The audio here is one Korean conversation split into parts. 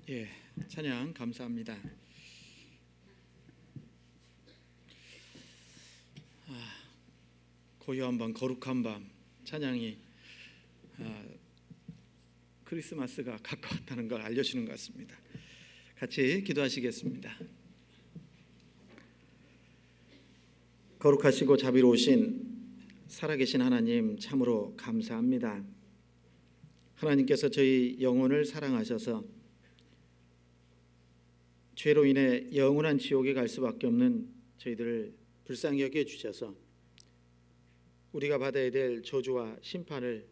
예, 찬양 감사합니다. 고요한 밤, 거룩한 밤 찬양이 크리스마스가 가까웠다는 걸 알려주는 것 같습니다. 같이 기도하시겠습니다. 거룩하시고 자비로우신 살아계신 하나님 참으로 감사합니다. 하나님께서 저희 영혼을 사랑하셔서 죄로 인해 영원한 지옥에 갈 수밖에 없는 저희들을 불쌍히 여겨주셔서 우리가 받아야 될 저주와 심판을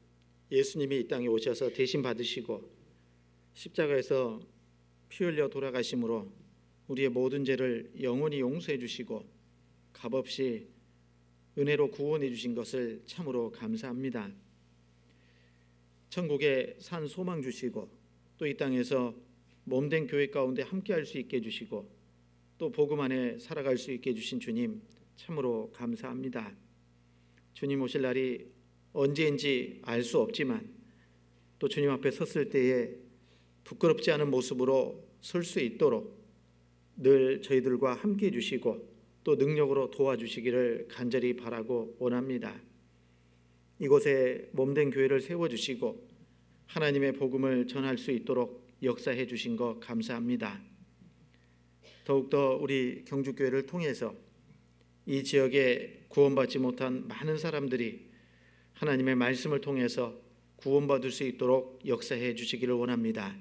예수님이 이 땅에 오셔서 대신 받으시고 십자가에서 피 흘려 돌아가심으로 우리의 모든 죄를 영원히 용서해 주시고 값없이 은혜로 구원해 주신 것을 참으로 감사합니다. 천국에 산 소망 주시고 또 이 땅에서 몸된 교회 가운데 함께할 수 있게 해주시고 또 복음 안에 살아갈 수 있게 해주신 주님 참으로 감사합니다. 주님 오실 날이 언제인지 알 수 없지만 또 주님 앞에 섰을 때에 부끄럽지 않은 모습으로 설 수 있도록 늘 저희들과 함께해 주시고 또 능력으로 도와주시기를 간절히 바라고 원합니다. 이곳에 몸된 교회를 세워주시고 하나님의 복음을 전할 수 있도록 역사해 주신 것 감사합니다. 더욱더 우리 경주교회를 통해서 이 지역에 구원받지 못한 많은 사람들이 하나님의 말씀을 통해서 구원받을 수 있도록 역사해 주시기를 원합니다.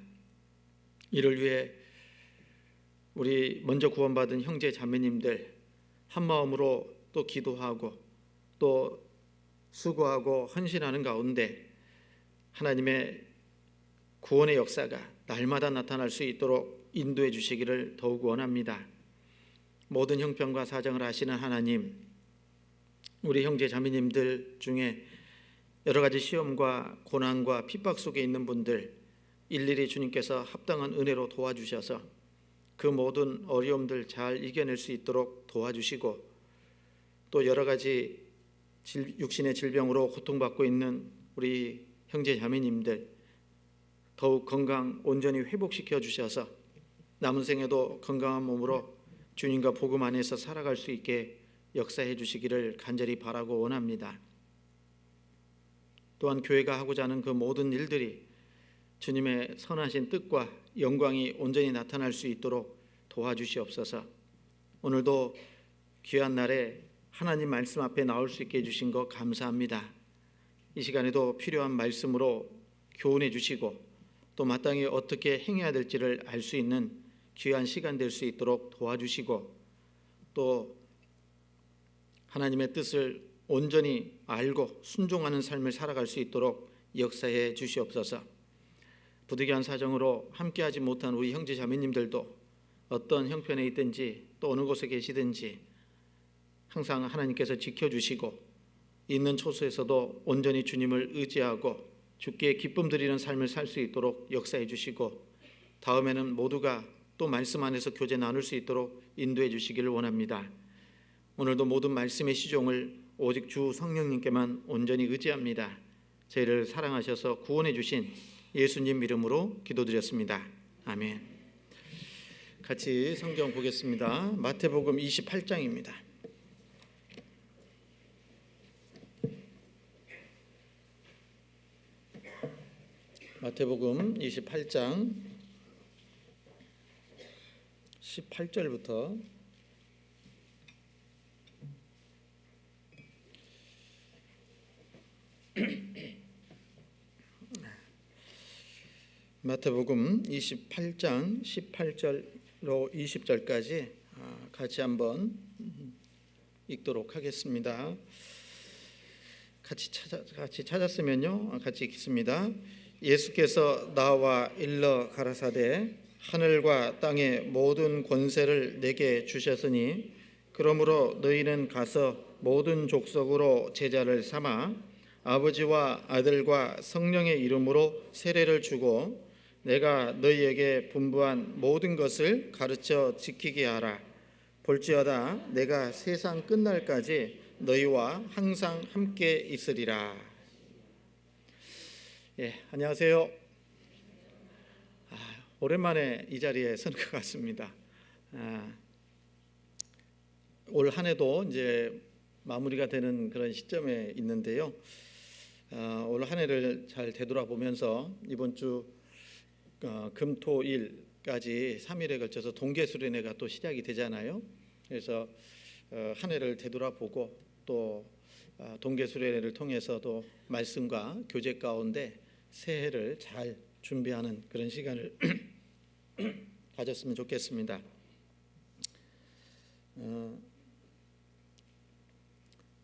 이를 위해 우리 먼저 구원받은 형제 자매님들 한마음으로 또 기도하고 또 수고하고 헌신하는 가운데 하나님의 구원의 역사가 날마다 나타날 수 있도록 인도해 주시기를 더욱 원합니다. 모든 형편과 사정을 아시는 하나님, 우리 형제 자매님들 중에 여러 가지 시험과 고난과 핍박 속에 있는 분들 일일이 주님께서 합당한 은혜로 도와주셔서 그 모든 어려움들 잘 이겨낼 수 있도록 도와주시고 또 여러 가지 육신의 질병으로 고통받고 있는 우리 형제 자매님들 더욱 건강 온전히 회복시켜 주셔서 남은 생에도 건강한 몸으로 주님과 복음 안에서 살아갈 수 있게 역사해 주시기를 간절히 바라고 원합니다. 또한 교회가 하고자 하는 그 모든 일들이 주님의 선하신 뜻과 영광이 온전히 나타날 수 있도록 도와주시옵소서. 오늘도 귀한 날에 하나님 말씀 앞에 나올 수 있게 해주신 것 감사합니다. 이 시간에도 필요한 말씀으로 교훈해 주시고 또 마땅히 어떻게 행해야 될지를 알 수 있는 귀한 시간 될 수 있도록 도와주시고 또 하나님의 뜻을 온전히 알고 순종하는 삶을 살아갈 수 있도록 역사해 주시옵소서. 부득이한 사정으로 함께하지 못한 우리 형제 자매님들도 어떤 형편에 있든지 또 어느 곳에 계시든지 항상 하나님께서 지켜주시고 있는 처소에서도 온전히 주님을 의지하고 주께 기쁨 드리는 삶을 살 수 있도록 역사해 주시고 다음에는 모두가 또 말씀 안에서 교제 나눌 수 있도록 인도해 주시기를 원합니다. 오늘도 모든 말씀의 시종을 오직 주 성령님께만 온전히 의지합니다. 저희를 사랑하셔서 구원해 주신 예수님 이름으로 기도드렸습니다. 아멘. 같이 성경 보겠습니다. 마태복음 28장입니다. 마태복음 28장 18절부터 마태복음 28장 18절로 20절까지 같이 한번 읽도록 하겠습니다. 같이 찾았으면요 같이 읽습니다. 예수께서 나와 일러 가라사대 하늘과 땅의 모든 권세를 내게 주셨으니 그러므로 너희는 가서 모든 족속으로 제자를 삼아 아버지와 아들과 성령의 이름으로 세례를 주고 내가 너희에게 분부한 모든 것을 가르쳐 지키게 하라. 볼지어다 내가 세상 끝날까지 너희와 항상 함께 있으리라. 안녕하세요. 오랜만에 이 자리에 서는 것 같습니다. 올 한 해도 이제 마무리가 되는 그런 시점에 있는데요. 올 한 해를 잘 되돌아보면서 이번 주 금토일까지 3일에 걸쳐서 동계수련회가 또 시작이 되잖아요. 그래서 한 해를 되돌아보고 또 동계수련회를 통해서도 말씀과 교제 가운데 새해를 잘 준비하는 그런 시간을 가졌으면 좋겠습니다.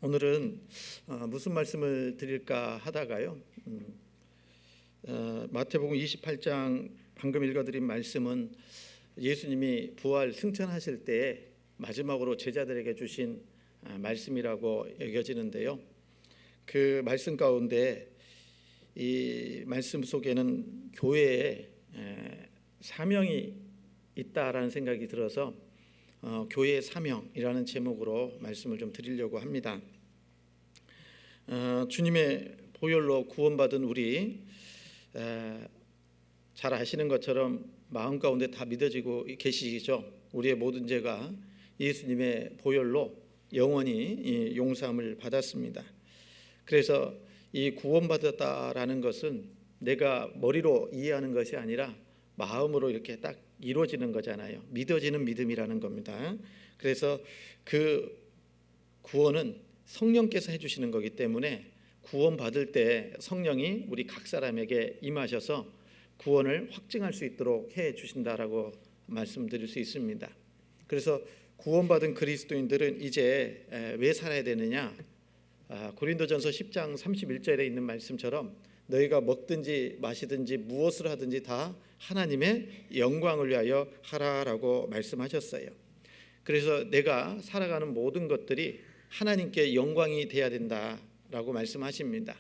오늘은 무슨 말씀을 드릴까 하다가요. 마태복음 28장 방금 읽어드린 말씀은 예수님이 부활 승천하실 때 마지막으로 제자들에게 주신 말씀이라고 여겨지는데요. 그 말씀 가운데 이 말씀 속에는 교회에 사명이 있다라는 생각이 들어서 교회의 사명이라는 제목으로 말씀을 좀 드리려고 합니다. 주님의 보혈로 구원받은 우리 잘 아시는 것처럼 마음 가운데 다 믿어지고 계시죠. 우리의 모든 죄가 예수님의 보혈로 영원히 용서함을 받았습니다. 그래서 이 구원받았다라는 것은 내가 머리로 이해하는 것이 아니라 마음으로 이렇게 딱 이루어지는 거잖아요. 믿어지는 믿음이라는 겁니다. 그래서 그 구원은 성령께서 해주시는 거기 때문에 구원받을 때 성령이 우리 각 사람에게 임하셔서 구원을 확증할 수 있도록 해주신다라고 말씀드릴 수 있습니다. 그래서 구원받은 그리스도인들은 이제 왜 살아야 되느냐? 고린도전서 10장 31절에 있는 말씀처럼 너희가 먹든지 마시든지 무엇을 하든지 다 하나님의 영광을 위하여 하라라고 말씀하셨어요. 그래서 내가 살아가는 모든 것들이 하나님께 영광이 돼야 된다라고 말씀하십니다.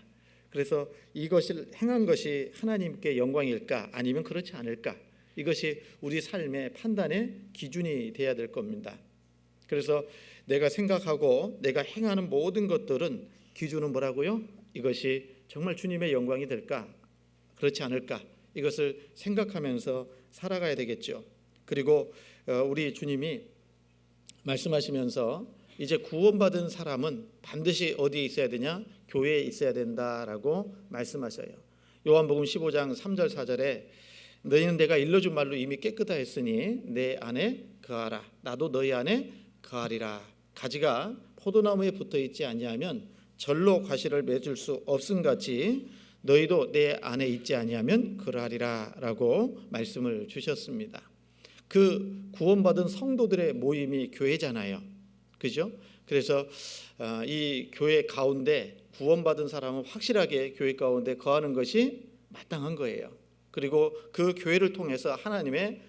그래서 이것을 행한 것이 하나님께 영광일까 아니면 그렇지 않을까, 이것이 우리 삶의 판단의 기준이 돼야 될 겁니다. 그래서 내가 생각하고 내가 행하는 모든 것들은 기준은 뭐라고요? 이것이 정말 주님의 영광이 될까 그렇지 않을까, 이것을 생각하면서 살아가야 되겠죠. 그리고 우리 주님이 말씀하시면서 이제 구원받은 사람은 반드시 어디에 있어야 되냐? 교회에 있어야 된다라고 말씀하셔요. 요한복음 15장 3절 4절에 너희는 내가 일러준 말로 이미 깨끗하였으니 내 안에 거하라. 나도 너희 안에 거하리라. 가지가 포도나무에 붙어 있지 아니하면 절로 과실을 맺을 수 없음같이 너희도 내 안에 있지 아니하면 그러하리라라고 말씀을 주셨습니다. 그 구원받은 성도들의 모임이 교회잖아요. 그죠? 그래서 이 교회 가운데 구원받은 사람은 확실하게 교회 가운데 거하는 것이 마땅한 거예요. 그리고 그 교회를 통해서 하나님의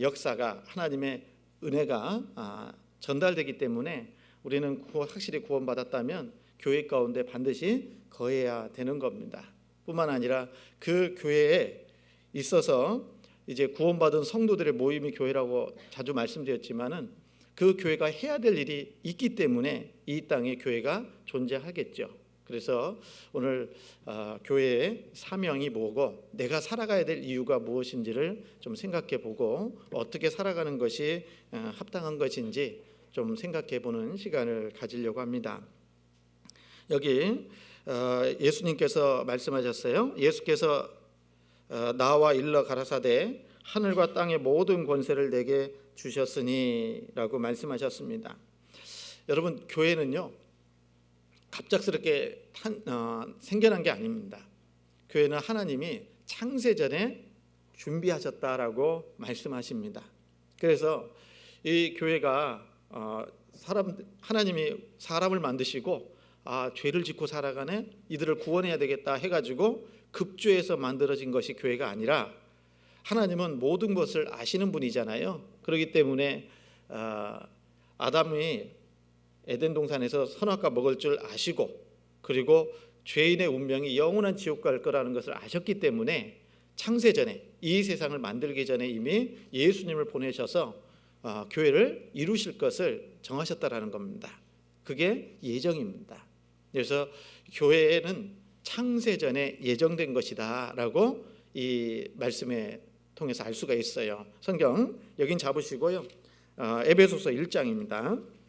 역사가, 하나님의 은혜가 전달되기 때문에 우리는 확실히 구원받았다면 교회 가운데 반드시 거해야 되는 겁니다. 뿐만 아니라 그 교회에 있어서 이제 구원받은 성도들의 모임이 교회라고 자주 말씀드렸지만은 그 교회가 해야 될 일이 있기 때문에 이 땅에 교회가 존재하겠죠. 그래서 오늘 교회의 사명이 뭐고 내가 살아가야 될 이유가 무엇인지를 좀 생각해 보고 어떻게 살아가는 것이 합당한 것인지 좀 생각해 보는 시간을 가지려고 합니다. 여기 예수님께서 말씀하셨어요. 예수께서 나와 일러 가라사대 하늘과 땅의 모든 권세를 내게 주셨으니 라고 말씀하셨습니다. 여러분, 교회는요 갑작스럽게 생겨난 게 아닙니다. 교회는 하나님이 창세전에 준비하셨다라고 말씀하십니다. 그래서 이 교회가 하나님이 사람을 만드시고 죄를 짓고 살아가네, 이들을 구원해야 되겠다 해가지고 급조해서 만들어진 것이 교회가 아니라 하나님은 모든 것을 아시는 분이잖아요. 그렇기 때문에 아담이 에덴 동산에서 선악과 먹을 줄 아시고 그리고 죄인의 운명이 영원한 지옥 갈 거라는 것을 아셨기 때문에 창세전에, 이 세상을 만들기 전에 이미 예수님을 보내셔서 교회를 이루실 것을 정하셨다라는 겁니다. 그게 예정입니다. 그래서 교회는 창세전에 예정된 것이다 라고 이 말씀에 통해서 알 수가 있어요. 성경 여긴 잡으시고요. 에베소서 1장입니다.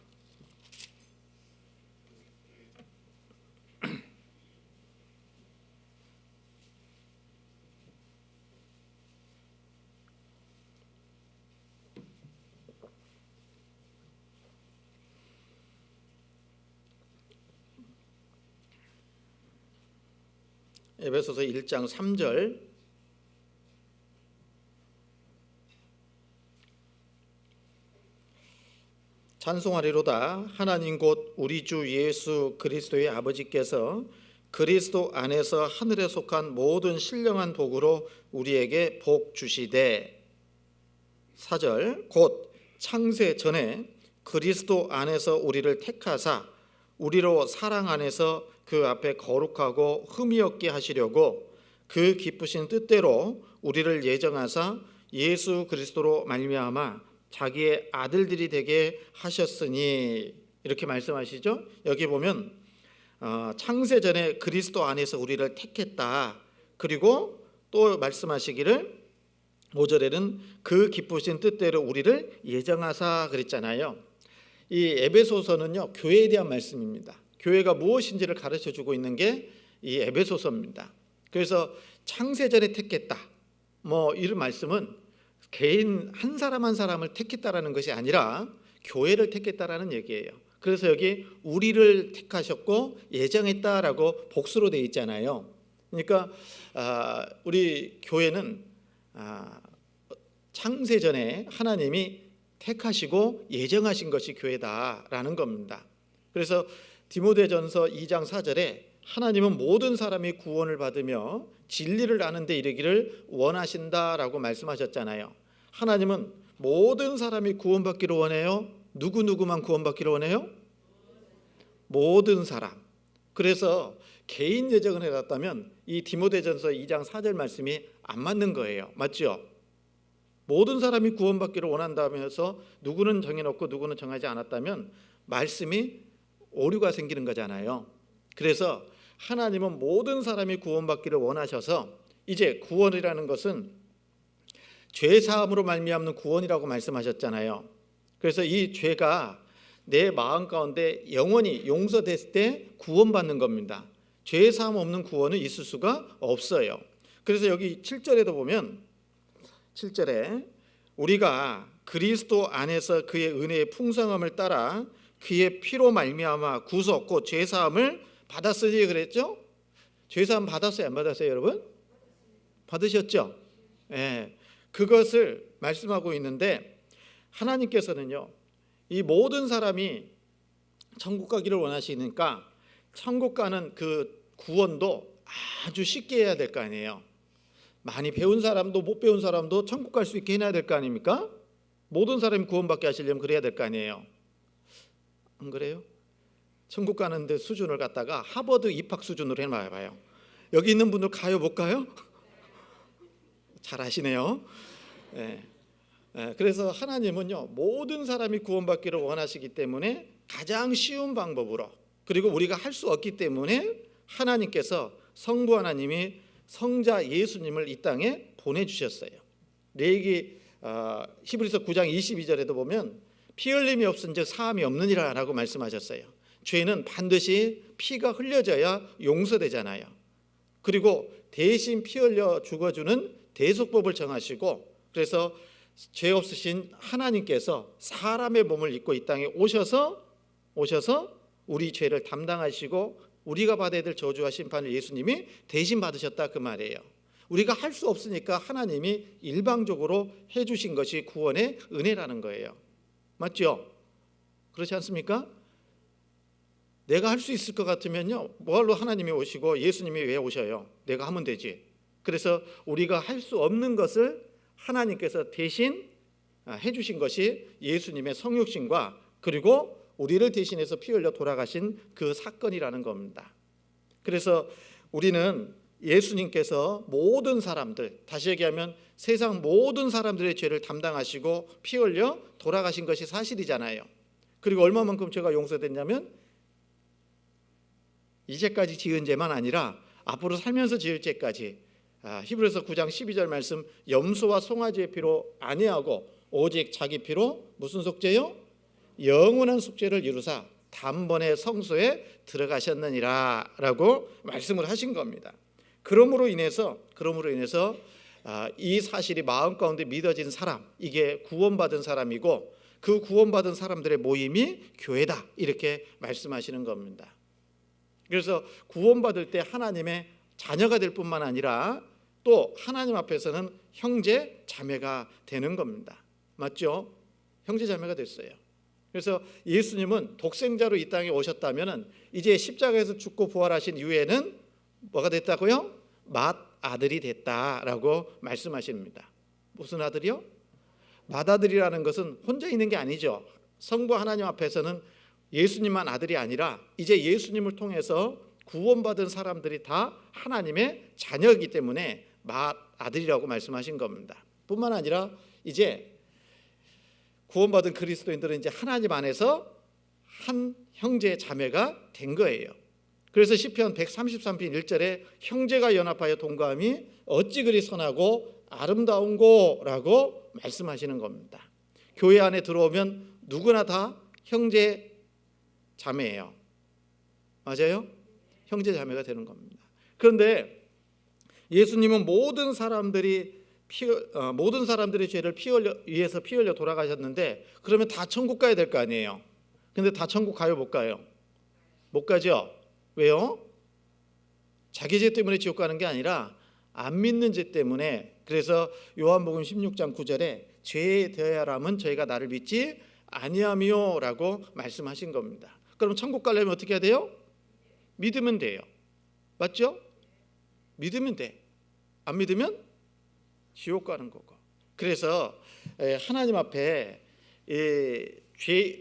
에베소서 1장 3절 찬송하리로다. 하나님 곧 우리 주 예수 그리스도의 아버지께서 그리스도 안에서 하늘에 속한 모든 신령한 복으로 우리에게 복 주시되. 4절 곧 창세 전에 그리스도 안에서 우리를 택하사 우리로 사랑 안에서 그 앞에 거룩하고 흠이 없게 하시려고 그 기쁘신 뜻대로 우리를 예정하사 예수 그리스도로 말미암아 자기의 아들들이 되게 하셨으니. 이렇게 말씀하시죠. 여기 보면 창세 전에 그리스도 안에서 우리를 택했다. 그리고 또 말씀하시기를 5절에는 그 기쁘신 뜻대로 우리를 예정하사 그랬잖아요. 이 에베소서는요, 교회에 대한 말씀입니다. 교회가 무엇인지를 가르쳐주고 있는 게 이 에베소서입니다. 그래서 창세전에 택했다, 이런 말씀은 개인 한 사람 한 사람을 택했다라는 것이 아니라 교회를 택했다라는 얘기예요. 그래서 여기 우리를 택하셨고 예정했다라고 복수로 되어 있잖아요. 그러니까 우리 교회는 창세전에 하나님이 택하시고 예정하신 것이 교회다라는 겁니다. 그래서 디모데전서 2장 4절에 하나님은 모든 사람이 구원을 받으며 진리를 아는 데 이르기를 원하신다라고 말씀하셨잖아요. 하나님은 모든 사람이 구원받기를 원해요. 누구만 구원받기를 원해요? 모든 사람. 그래서 개인 예정을 해놨다면 이 디모데전서 2장 4절 말씀이 안 맞는 거예요. 맞죠? 모든 사람이 구원받기를 원한다면서 누구는 정해놓고 누구는 정하지 않았다면 말씀이 오류가 생기는 거잖아요. 그래서 하나님은 모든 사람이 구원받기를 원하셔서 이제 구원이라는 것은 죄사함으로 말미암는 구원이라고 말씀하셨잖아요. 그래서 이 죄가 내 마음 가운데 영원히 용서됐을 때 구원받는 겁니다. 죄사함 없는 구원은 있을 수가 없어요. 그래서 여기 7절에도 보면 7절에 우리가 그리스도 안에서 그의 은혜의 풍성함을 따라 그의 피로 말미암아 구속 곧 죄사함을 받았으니 그랬죠? 죄사함 받았어요, 안 받았어요, 여러분? 받으셨죠? 예. 그것을 말씀하고 있는데 하나님께서는요, 이 모든 사람이 천국 가기를 원하시니까 천국 가는 그 구원도 아주 쉽게 해야 될 거 아니에요. 많이 배운 사람도 못 배운 사람도 천국 갈 수 있게 해놔야 될 거 아닙니까? 모든 사람이 구원받게 하시려면 그래야 될 거 아니에요. 안 그래요? 천국 가는데 수준을 갖다가 하버드 입학 수준으로 해놔봐요. 여기 있는 분들 가요, 못 가요? 잘 아시네요. 네. 그래서 하나님은요, 모든 사람이 구원받기를 원하시기 때문에 가장 쉬운 방법으로, 그리고 우리가 할 수 없기 때문에 하나님께서 성부 하나님이 성자 예수님을 이 땅에 보내주셨어요. 레위기 히브리서 9장 22절에도 보면 피 흘림이 없은즉 사함이 없느니라 라고 말씀하셨어요. 죄는 반드시 피가 흘려져야 용서되잖아요. 그리고 대신 피 흘려 죽어주는 대속법을 정하시고, 그래서 죄 없으신 하나님께서 사람의 몸을 입고 이 땅에 오셔서 우리 죄를 담당하시고 우리가 받아야 될 저주와 심판을 예수님이 대신 받으셨다 그 말이에요. 우리가 할 수 없으니까 하나님이 일방적으로 해주신 것이 구원의 은혜라는 거예요. 맞죠? 그렇지 않습니까? 내가 할 수 있을 것 같으면요, 뭐하러 하나님이 오시고 예수님이 왜 오셔요? 내가 하면 되지. 그래서 우리가 할 수 없는 것을 하나님께서 대신 해주신 것이 예수님의 성육신과 그리고 우리를 대신해서 피 흘려 돌아가신 그 사건이라는 겁니다. 그래서 우리는 예수님께서 모든 사람들, 다시 얘기하면 세상 모든 사람들의 죄를 담당하시고 피 흘려 돌아가신 것이 사실이잖아요. 그리고 얼마만큼 죄가 용서됐냐면 이제까지 지은 죄만 아니라 앞으로 살면서 지을 죄까지 히브리서 9장 12절 말씀, 염소와 송아지의 피로 아니하고 오직 자기 피로 무슨 속죄요? 영원한 속죄를 이루사 단번에 성소에 들어가셨느니라 라고 말씀을 하신 겁니다. 그러므로 인해서 이 사실이 마음 가운데 믿어진 사람, 이게 구원받은 사람이고 그 구원받은 사람들의 모임이 교회다, 이렇게 말씀하시는 겁니다. 그래서 구원받을 때 하나님의 자녀가 될 뿐만 아니라 또 하나님 앞에서는 형제 자매가 되는 겁니다. 맞죠? 형제 자매가 됐어요. 그래서 예수님은 독생자로 이 땅에 오셨다면 이제 십자가에서 죽고 부활하신 이후에는 뭐가 됐다고요? 맏아들이 됐다라고 말씀하십니다. 무슨 아들이요? 맏아들이라는 것은 혼자 있는 게 아니죠. 성부 하나님 앞에서는 예수님만 아들이 아니라 이제 예수님을 통해서 구원받은 사람들이 다 하나님의 자녀이기 때문에 맏아들이라고 말씀하신 겁니다. 뿐만 아니라 이제 구원받은 그리스도인들은 이제 하나님 안에서 한 형제 자매가 된 거예요. 그래서 시편 133편 1절에 형제가 연합하여 동거함이 어찌 그리 선하고 아름다운고라고 말씀하시는 겁니다. 교회 안에 들어오면 누구나 다 형제 자매예요. 맞아요? 형제 자매가 되는 겁니다. 그런데 예수님은 모든 사람들의 죄를 위해서 피 흘려 돌아가셨는데 그러면 다 천국 가야 될 거 아니에요. 근데 다 천국 가요, 못 가요? 못 가죠. 왜요? 자기 죄 때문에 지옥 가는 게 아니라 안 믿는 죄 때문에. 그래서 요한복음 16장 9절에 죄에 대하여라면 저희가 나를 믿지 아니하며라고 말씀하신 겁니다. 그럼 천국 가려면 어떻게 해야 돼요? 믿으면 돼요. 맞죠? 믿으면 돼. 안 믿으면 지옥 가는 거고. 그래서 하나님 앞에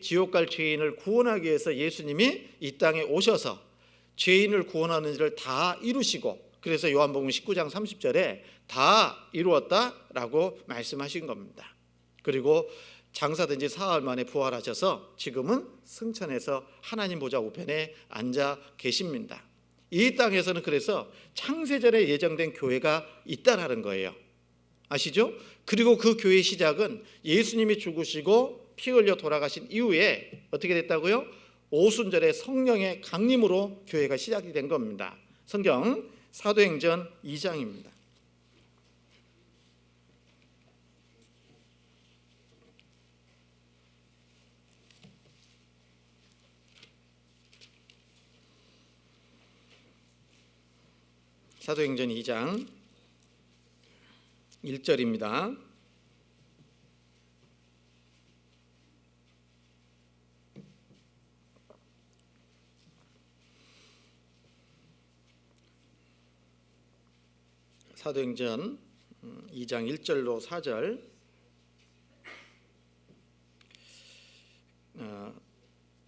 지옥 갈 죄인을 구원하기 위해서 예수님이 이 땅에 오셔서 죄인을 구원하는 일을 다 이루시고, 그래서 요한복음 19장 30절에 다 이루었다라고 말씀하신 겁니다. 그리고 장사된 지 사흘 만에 부활하셔서 지금은 승천해서 하나님 보좌 우편에 앉아 계십니다. 이 땅에서는 그래서 창세전에 예정된 교회가 있다라는 거예요. 아시죠? 그리고 그 교회의 시작은 예수님이 죽으시고 피 흘려 돌아가신 이후에 어떻게 됐다고요? 오순절에 성령의 강림으로 교회가 시작이 된 겁니다. 성경 사도행전 2장입니다. 사도행전 2장 1절입니다. 사도행전 2장 1절로 4절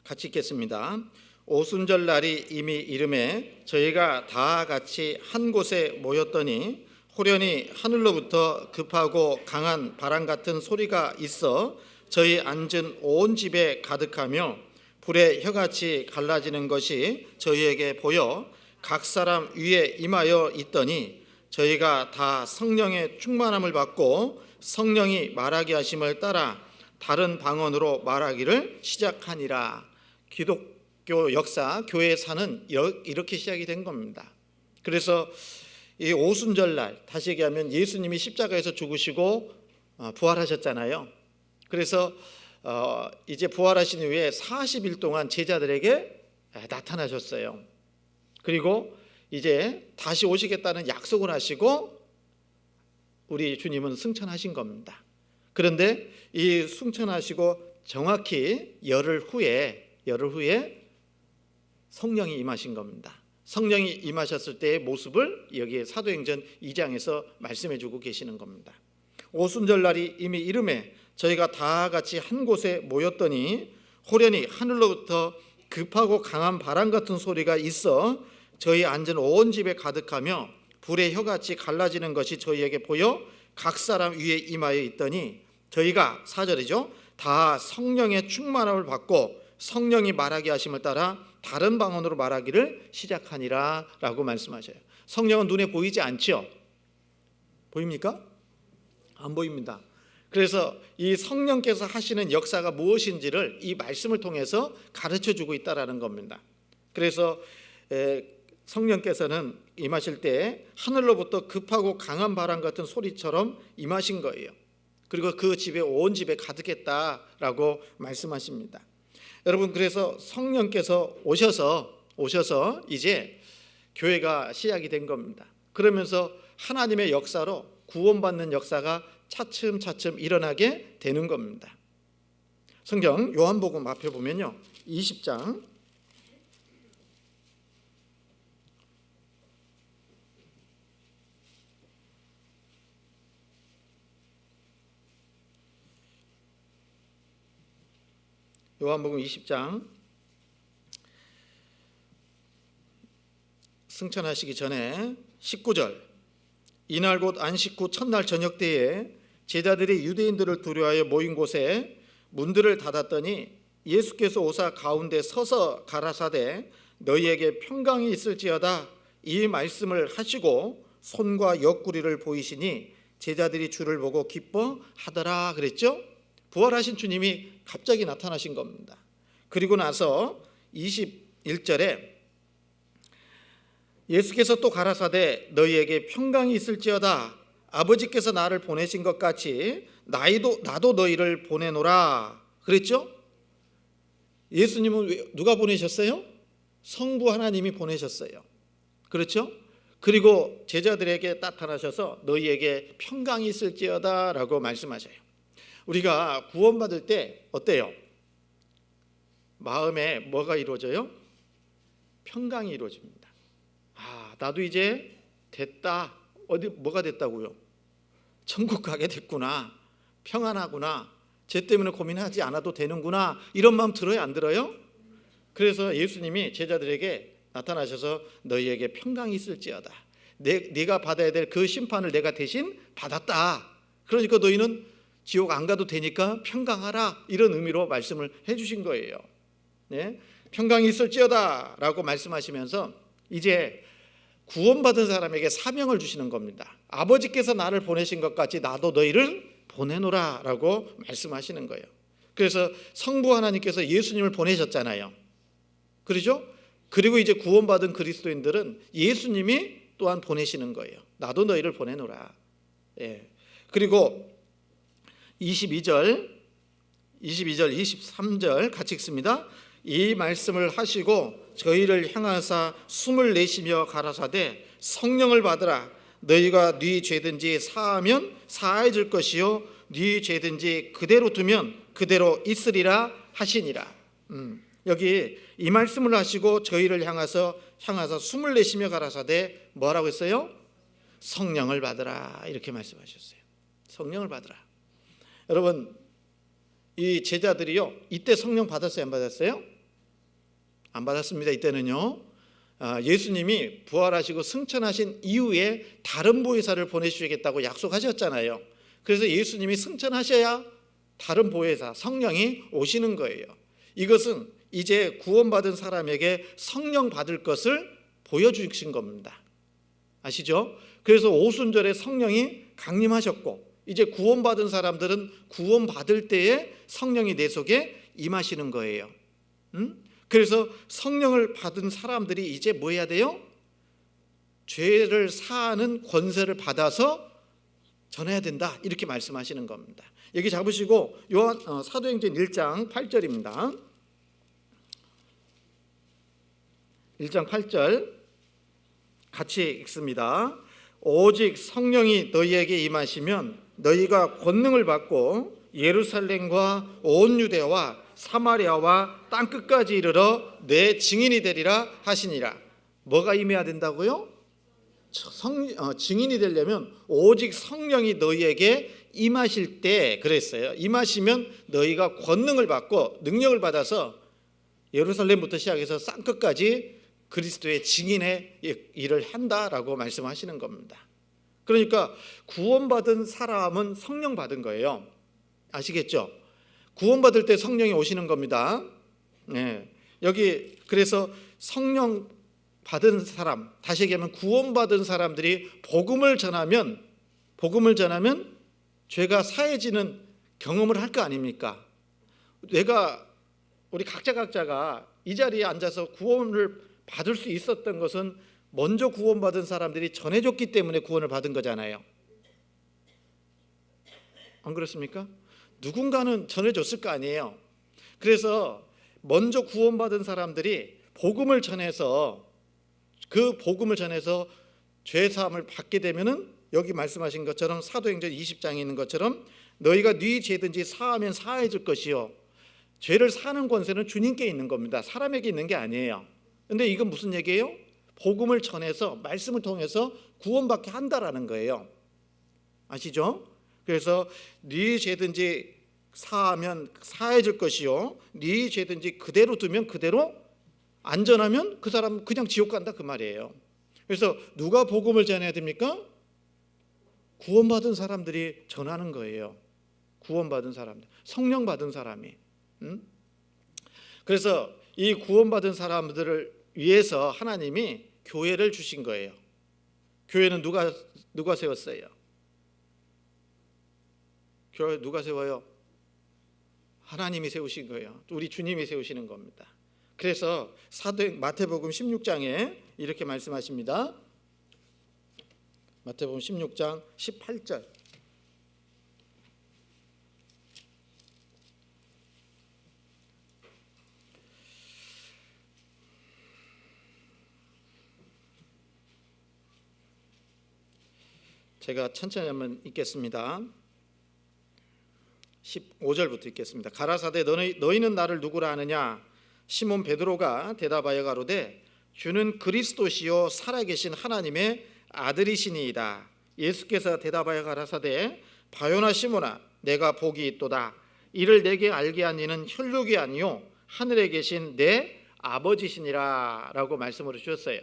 같이 읽겠습니다. 오순절 날이 이미 이름에 저희가 다 같이 한 곳에 모였더니 호련히 하늘로부터 급하고 강한 바람 같은 소리가 있어 저희 앉은 온 집에 가득하며 불의 혀같이 갈라지는 것이 저희에게 보여 각 사람 위에 임하여 있더니 저희가 다 성령의 충만함을 받고 성령이 말하게 하심을 따라 다른 방언으로 말하기를 시작하니라. 기독교 역사, 교회의 사는 이렇게 시작이 된 겁니다. 그래서 이 오순절날, 다시 얘기하면 예수님이 십자가에서 죽으시고 부활하셨잖아요. 그래서 이제 부활하신 이후에 40일 동안 제자들에게 나타나셨어요. 그리고 이제 다시 오시겠다는 약속을 하시고 우리 주님은 승천하신 겁니다. 그런데 이 승천하시고 정확히 열흘 후에 성령이 임하신 겁니다. 성령이 임하셨을 때의 모습을 여기 사도행전 2장에서 말씀해 주고 계시는 겁니다. 오순절날이 이미 이름에 저희가 다 같이 한 곳에 모였더니 호련히 하늘로부터 급하고 강한 바람 같은 소리가 있어 저희 앉은 온 집에 가득하며 불의 혀같이 갈라지는 것이 저희에게 보여 각 사람 위에 임하여 있더니 저희가 4절이죠. 다 성령의 충만함을 받고 성령이 말하게 하심을 따라 다른 방언으로 말하기를 시작하니라 라고 말씀하셔요. 성령은 눈에 보이지 않죠. 보입니까? 안 보입니다. 그래서 이 성령께서 하시는 역사가 무엇인지를 이 말씀을 통해서 가르쳐주고 있다라는 겁니다. 그래서 성령께서는 임하실 때 하늘로부터 급하고 강한 바람 같은 소리처럼 임하신 거예요. 그리고 그 집에 온 집에 가득했다라고 말씀하십니다. 여러분, 그래서 성령께서 오셔서 이제 교회가 시작이 된 겁니다. 그러면서 하나님의 역사로 구원받는 역사가 차츰차츰 일어나게 되는 겁니다. 성경 요한복음 앞에 보면요, 20장 요한복음 20장 승천하시기 전에 19절, 이날 곧 안식 후 첫날 저녁 때에 제자들이 유대인들을 두려워하여 모인 곳에 문들을 닫았더니 예수께서 오사 가운데 서서 가라사대 너희에게 평강이 있을지어다 이 말씀을 하시고 손과 옆구리를 보이시니 제자들이 주를 보고 기뻐하더라 그랬죠. 부활하신 주님이 갑자기 나타나신 겁니다. 그리고 나서 21절에 예수께서 또 가라사대 너희에게 평강이 있을지어다 아버지께서 나를 보내신 것 같이 나도 너희를 보내노라 그랬죠. 예수님은 누가 보내셨어요? 성부 하나님이 보내셨어요. 그렇죠? 그리고 제자들에게 나타나셔서 너희에게 평강이 있을지어다 라고 말씀하셔요. 우리가 구원받을 때 어때요? 마음에 뭐가 이루어져요? 평강이 이루어집니다. 나도 이제 됐다. 뭐가 됐다고요? 천국 가게 됐구나. 평안하구나. 죄 때문에 고민하지 않아도 되는구나. 이런 마음 들어요, 안 들어요? 그래서 예수님이 제자들에게 나타나셔서 너희에게 평강이 있을지어다. 네가 받아야 될 그 심판을 내가 대신 받았다. 그러니까 너희는 지옥 안 가도 되니까 평강하라. 이런 의미로 말씀을 해주신 거예요. 네? 평강이 있을지어다 라고 말씀하시면서 이제 구원받은 사람에게 사명을 주시는 겁니다. 아버지께서 나를 보내신 것 같이 나도 너희를 보내노라 라고 말씀하시는 거예요. 그래서 성부 하나님께서 예수님을 보내셨잖아요. 그렇죠? 그리고 이제 구원받은 그리스도인들은 예수님이 또한 보내시는 거예요. 나도 너희를 보내노라. 예. 그리고 22절, 23절 같이 읽습니다. 이 말씀을 하시고 저희를 향하사 숨을 내쉬며 가라사대 성령을 받으라. 너희가 네 죄든지 사하면 사해질 것이요 네 죄든지 그대로 두면 그대로 있으리라 하시니라. 여기 이 말씀을 하시고 저희를 향하사 숨을 내쉬며 가라사대 뭐라고 했어요? 성령을 받으라 이렇게 말씀하셨어요. 성령을 받으라. 여러분, 이 제자들이요 이때 성령 받았어요, 안 받았어요? 안 받았습니다. 이때는요 예수님이 부활하시고 승천하신 이후에 다른 보혜사를 보내주시겠다고 약속하셨잖아요. 그래서 예수님이 승천하셔야 다른 보혜사 성령이 오시는 거예요. 이것은 이제 구원받은 사람에게 성령 받을 것을 보여주신 겁니다. 아시죠? 그래서 오순절에 성령이 강림하셨고 이제 구원받은 사람들은 구원받을 때에 성령이 내 속에 임하시는 거예요. 그래서 성령을 받은 사람들이 이제 뭐 해야 돼요? 죄를 사하는 권세를 받아서 전해야 된다 이렇게 말씀하시는 겁니다. 여기 잡으시고 요한 사도행전 1장 8절입니다. 1장 8절 같이 읽습니다. 오직 성령이 너희에게 임하시면 너희가 권능을 받고 예루살렘과 온 유대와 사마리아와 땅끝까지 이르러 내 증인이 되리라 하시니라. 뭐가 임해야 된다고요? 증인이 되려면 오직 성령이 너희에게 임하실 때 그랬어요. 임하시면 너희가 권능을 받고 능력을 받아서 예루살렘부터 시작해서 땅끝까지 그리스도의 증인의 일을 한다라고 말씀하시는 겁니다. 그러니까 구원받은 사람은 성령 받은 거예요. 아시겠죠? 구원받을 때 성령이 오시는 겁니다. 네. 여기 그래서 성령 받은 사람, 다시 얘기하면 구원받은 사람들이 복음을 전하면 복음을 전하면 죄가 사해지는 경험을 할 거 아닙니까? 우리 각자가 이 자리에 앉아서 구원을 받을 수 있었던 것은 먼저 구원받은 사람들이 전해줬기 때문에 구원을 받은 거잖아요. 안 그렇습니까? 누군가는 전해줬을 거 아니에요. 그래서 먼저 구원받은 사람들이 복음을 전해서 죄사함을 받게 되면은 여기 말씀하신 것처럼 사도행전 20장에 있는 것처럼 너희가 네 죄든지 사하면 사해질 것이요, 죄를 사는 권세는 주님께 있는 겁니다. 사람에게 있는 게 아니에요. 근데 이건 무슨 얘기예요? 복음을 전해서 말씀을 통해서 구원받게 한다라는 거예요. 아시죠? 그래서 네 죄든지 사하면 사해질 것이요, 네 죄든지 그대로 두면 그대로 안전하면 그 사람 그냥 지옥 간다, 그 말이에요. 그래서 누가 복음을 전해야 됩니까? 구원받은 사람들이 전하는 거예요. 구원받은 사람들, 성령 받은 사람이. 그래서 이 구원받은 사람들을 위해서 하나님이 교회를 주신 거예요. 교회는 누가 세웠어요? 교회 누가 세워요? 하나님이 세우신 거예요. 우리 주님이 세우시는 겁니다. 그래서 마태복음 16장에 이렇게 말씀하십니다. 마태복음 16장 18절. 제가 천천히 한번 읽겠습니다. 15절부터 읽겠습니다. 가라사대 너희는 나를 누구라 하느냐? 시몬 베드로가 대답하여 가로되 주는 그리스도시요 살아계신 하나님의 아들이시니이다. 예수께서 대답하여 가라사대 바요나 시몬아 내가 복이 있도다. 이를 내게 알게 한 이는 혈육이 아니요 하늘에 계신 내 아버지시니라 라고 말씀을 주셨어요.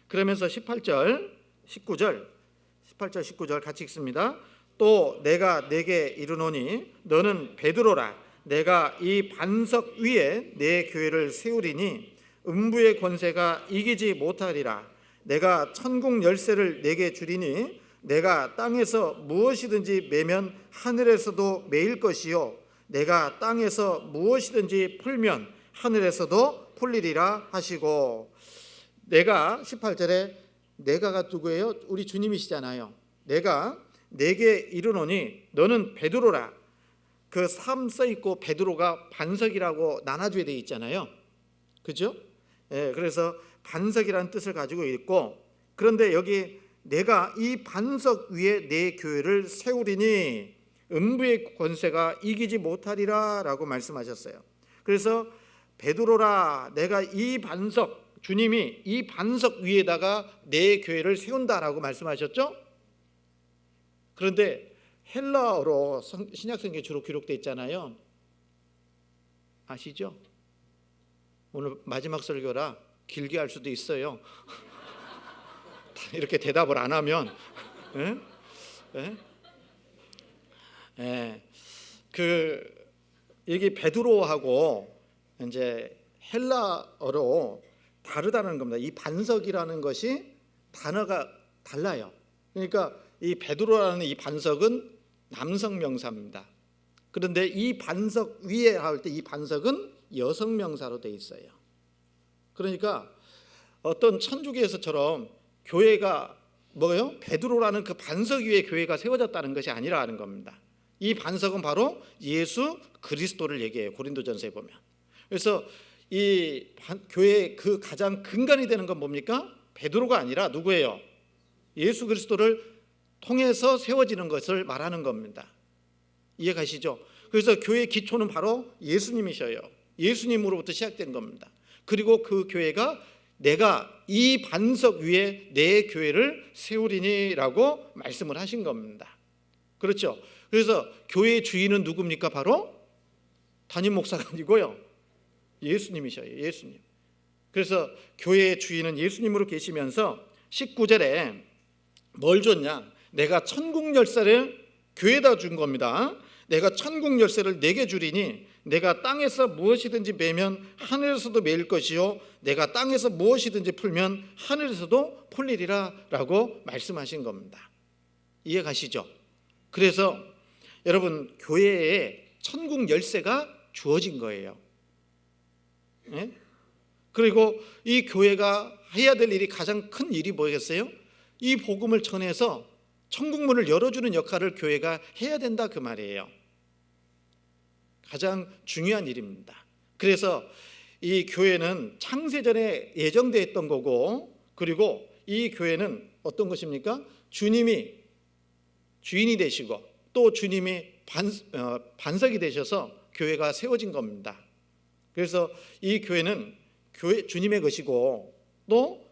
그러면서 18절 19절 같이 읽습니다. 또 내가 내게 이르노니 너는 베드로라. 내가 이 반석 위에 내 교회를 세우리니 음부의 권세가 이기지 못하리라. 내가 천국 열쇠를 내게 주리니 내가 땅에서 무엇이든지 매면 하늘에서도 매일 것이요 내가 땅에서 무엇이든지 풀면 하늘에서도 풀리리라 하시고, 내가 18절에 내가가 누구예요? 우리 주님이시잖아요. 내가 내게 이르노니 너는 베드로라. 그 3 써있고 베드로가 반석이라고 나눠줘야 되어 있잖아요. 그죠? 그래서 반석이라는 뜻을 가지고 있고, 그런데 여기 내가 이 반석 위에 내 교회를 세우리니 음부의 권세가 이기지 못하리라 라고 말씀하셨어요. 그래서 베드로라, 내가 이 반석, 주님이 이 반석 위에다가 내 교회를 세운다라고 말씀하셨죠. 그런데 헬라어로 신약성경에 주로 기록되어 있잖아요. 아시죠? 오늘 마지막 설교라 길게 할 수도 있어요. 이렇게 대답을 안 하면 여기 베드로하고 이제 헬라어로 다르다는 겁니다. 이 반석이라는 것이 단어가 달라요. 그러니까 이 베드로라는 이 반석은 남성 명사입니다. 그런데 이 반석 위에 할 때 이 반석은 여성 명사로 되어 있어요. 그러니까 어떤 천주교에서처럼 교회가 뭐예요? 베드로라는 그 반석 위에 교회가 세워졌다는 것이 아니라 하는 겁니다. 이 반석은 바로 예수 그리스도를 얘기해요. 고린도전서에 보면. 그래서 이 교회의 그 가장 근간이 되는 건 뭡니까? 베드로가 아니라 누구예요? 예수 그리스도를 통해서 세워지는 것을 말하는 겁니다. 이해가시죠? 그래서 교회의 기초는 바로 예수님이셔요. 예수님으로부터 시작된 겁니다. 그리고 그 교회가 내가 이 반석 위에 내 교회를 세우리니라고 말씀을 하신 겁니다. 그렇죠? 그래서 교회의 주인은 누굽니까? 바로 담임 목사가 아니고요, 예수님이셔요. 예수님. 그래서 교회의 주인은 예수님으로 계시면서 19절에 뭘 줬냐? 내가 천국 열쇠를 교회에다 준 겁니다. 내가 천국 열쇠를 내게 주리니 내가 땅에서 무엇이든지 매면 하늘에서도 매일 것이요 내가 땅에서 무엇이든지 풀면 하늘에서도 풀리리라 라고 말씀하신 겁니다. 이해 가시죠? 그래서 여러분 교회에 천국 열쇠가 주어진 거예요. 예? 그리고 이 교회가 해야 될 일이 가장 큰 일이 뭐겠어요? 이 복음을 전해서 천국문을 열어주는 역할을 교회가 해야 된다 그 말이에요. 가장 중요한 일입니다. 그래서 이 교회는 창세전에 예정되어 있던 거고, 그리고 이 교회는 어떤 것입니까? 주님이 주인이 되시고 또 주님이 반석이 되셔서 교회가 세워진 겁니다. 그래서 이 교회는 주님의 것이고 또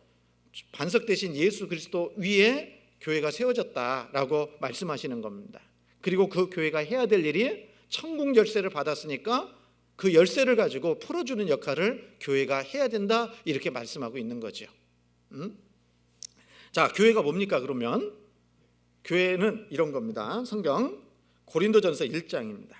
반석 대신 예수 그리스도 위에 교회가 세워졌다라고 말씀하시는 겁니다. 그리고 그 교회가 해야 될 일이 천국 열쇠를 받았으니까 그 열쇠를 가지고 풀어주는 역할을 교회가 해야 된다, 이렇게 말씀하고 있는 거죠. 자, 교회가 뭡니까 그러면? 교회는 이런 겁니다. 성경 고린도전서 1장입니다.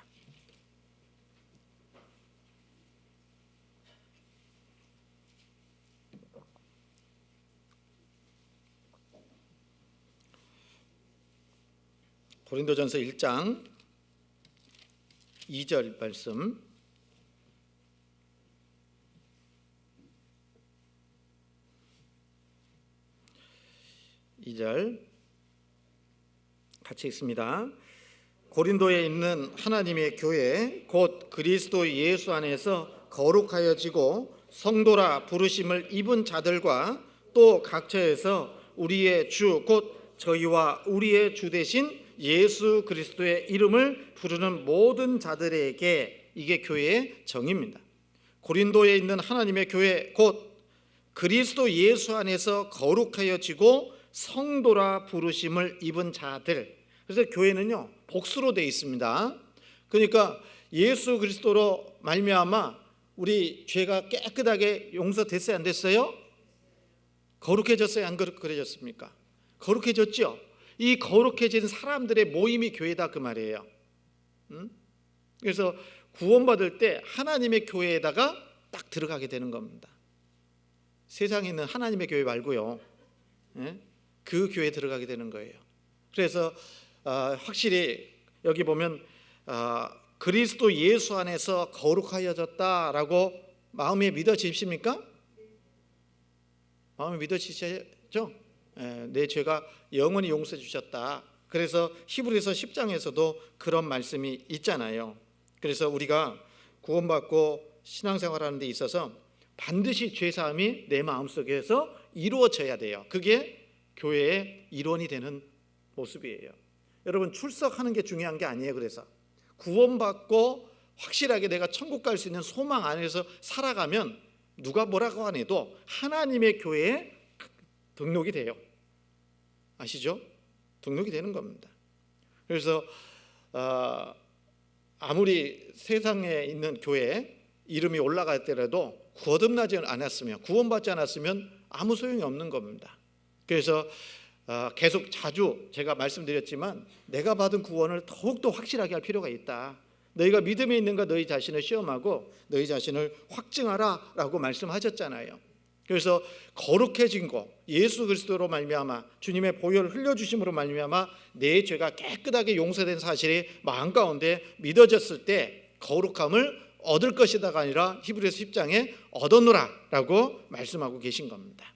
고린도전서 1장 2절 말씀. 같이 읽습니다. 고린도에 있는 하나님의 교회 곧 그리스도 예수 안에서 거룩하여지고 성도라 부르심을 입은 자들과 또 각처에서 우리의 주 곧 저희와 우리의 주 되신 예수 그리스도의 이름을 부르는 모든 자들에게, 이게 교회의 정의입니다. 고린도에 있는 하나님의 교회 곧 그리스도 예수 안에서 거룩하여지고 성도라 부르심을 입은 자들. 그래서 교회는요 복수로 되어 있습니다. 그러니까 예수 그리스도로 말미암아 우리 죄가 깨끗하게 용서됐어요, 안 됐어요? 거룩해졌어요, 안 거룩해졌습니까? 거룩해졌죠. 이 거룩해진 사람들의 모임이 교회다 그 말이에요. 그래서 구원받을 때 하나님의 교회에다가 딱 들어가게 되는 겁니다. 세상에 있는 하나님의 교회 말고요, 그 교회에 들어가게 되는 거예요. 그래서 확실히 여기 보면 그리스도 예수 안에서 거룩하여졌다라고 마음에 믿어지십니까? 마음에 믿어지시죠? 내 죄가 영원히 용서해 주셨다. 그래서 히브리서 10장에서도 그런 말씀이 있잖아요. 그래서 우리가 구원받고 신앙생활하는 데 있어서 반드시 죄사함이 내 마음속에서 이루어져야 돼요. 그게 교회의 일원이 되는 모습이에요. 여러분 출석하는 게 중요한 게 아니에요. 그래서 구원받고 확실하게 내가 천국 갈 수 있는 소망 안에서 살아가면 누가 뭐라고 안 해도 하나님의 교회에 등록이 돼요. 아시죠? 등록이 되는 겁니다. 그래서 아무리 세상에 있는 교회 이름이 올라갈 때라도 거듭나지 않았으면, 구원받지 않았으면 아무 소용이 없는 겁니다. 그래서 계속 자주 제가 말씀드렸지만 내가 받은 구원을 더욱더 확실하게 할 필요가 있다. 너희가 믿음에 있는가 너희 자신을 시험하고 너희 자신을 확증하라 라고 말씀하셨잖아요. 그래서 거룩해진 거, 예수 그리스도로 말미암아 주님의 보혈을 흘려주심으로 말미암아 내 죄가 깨끗하게 용서된 사실이 마음 가운데 믿어졌을 때 거룩함을 얻을 것이다가 아니라 히브리서 10장에 얻었노라 라고 말씀하고 계신 겁니다.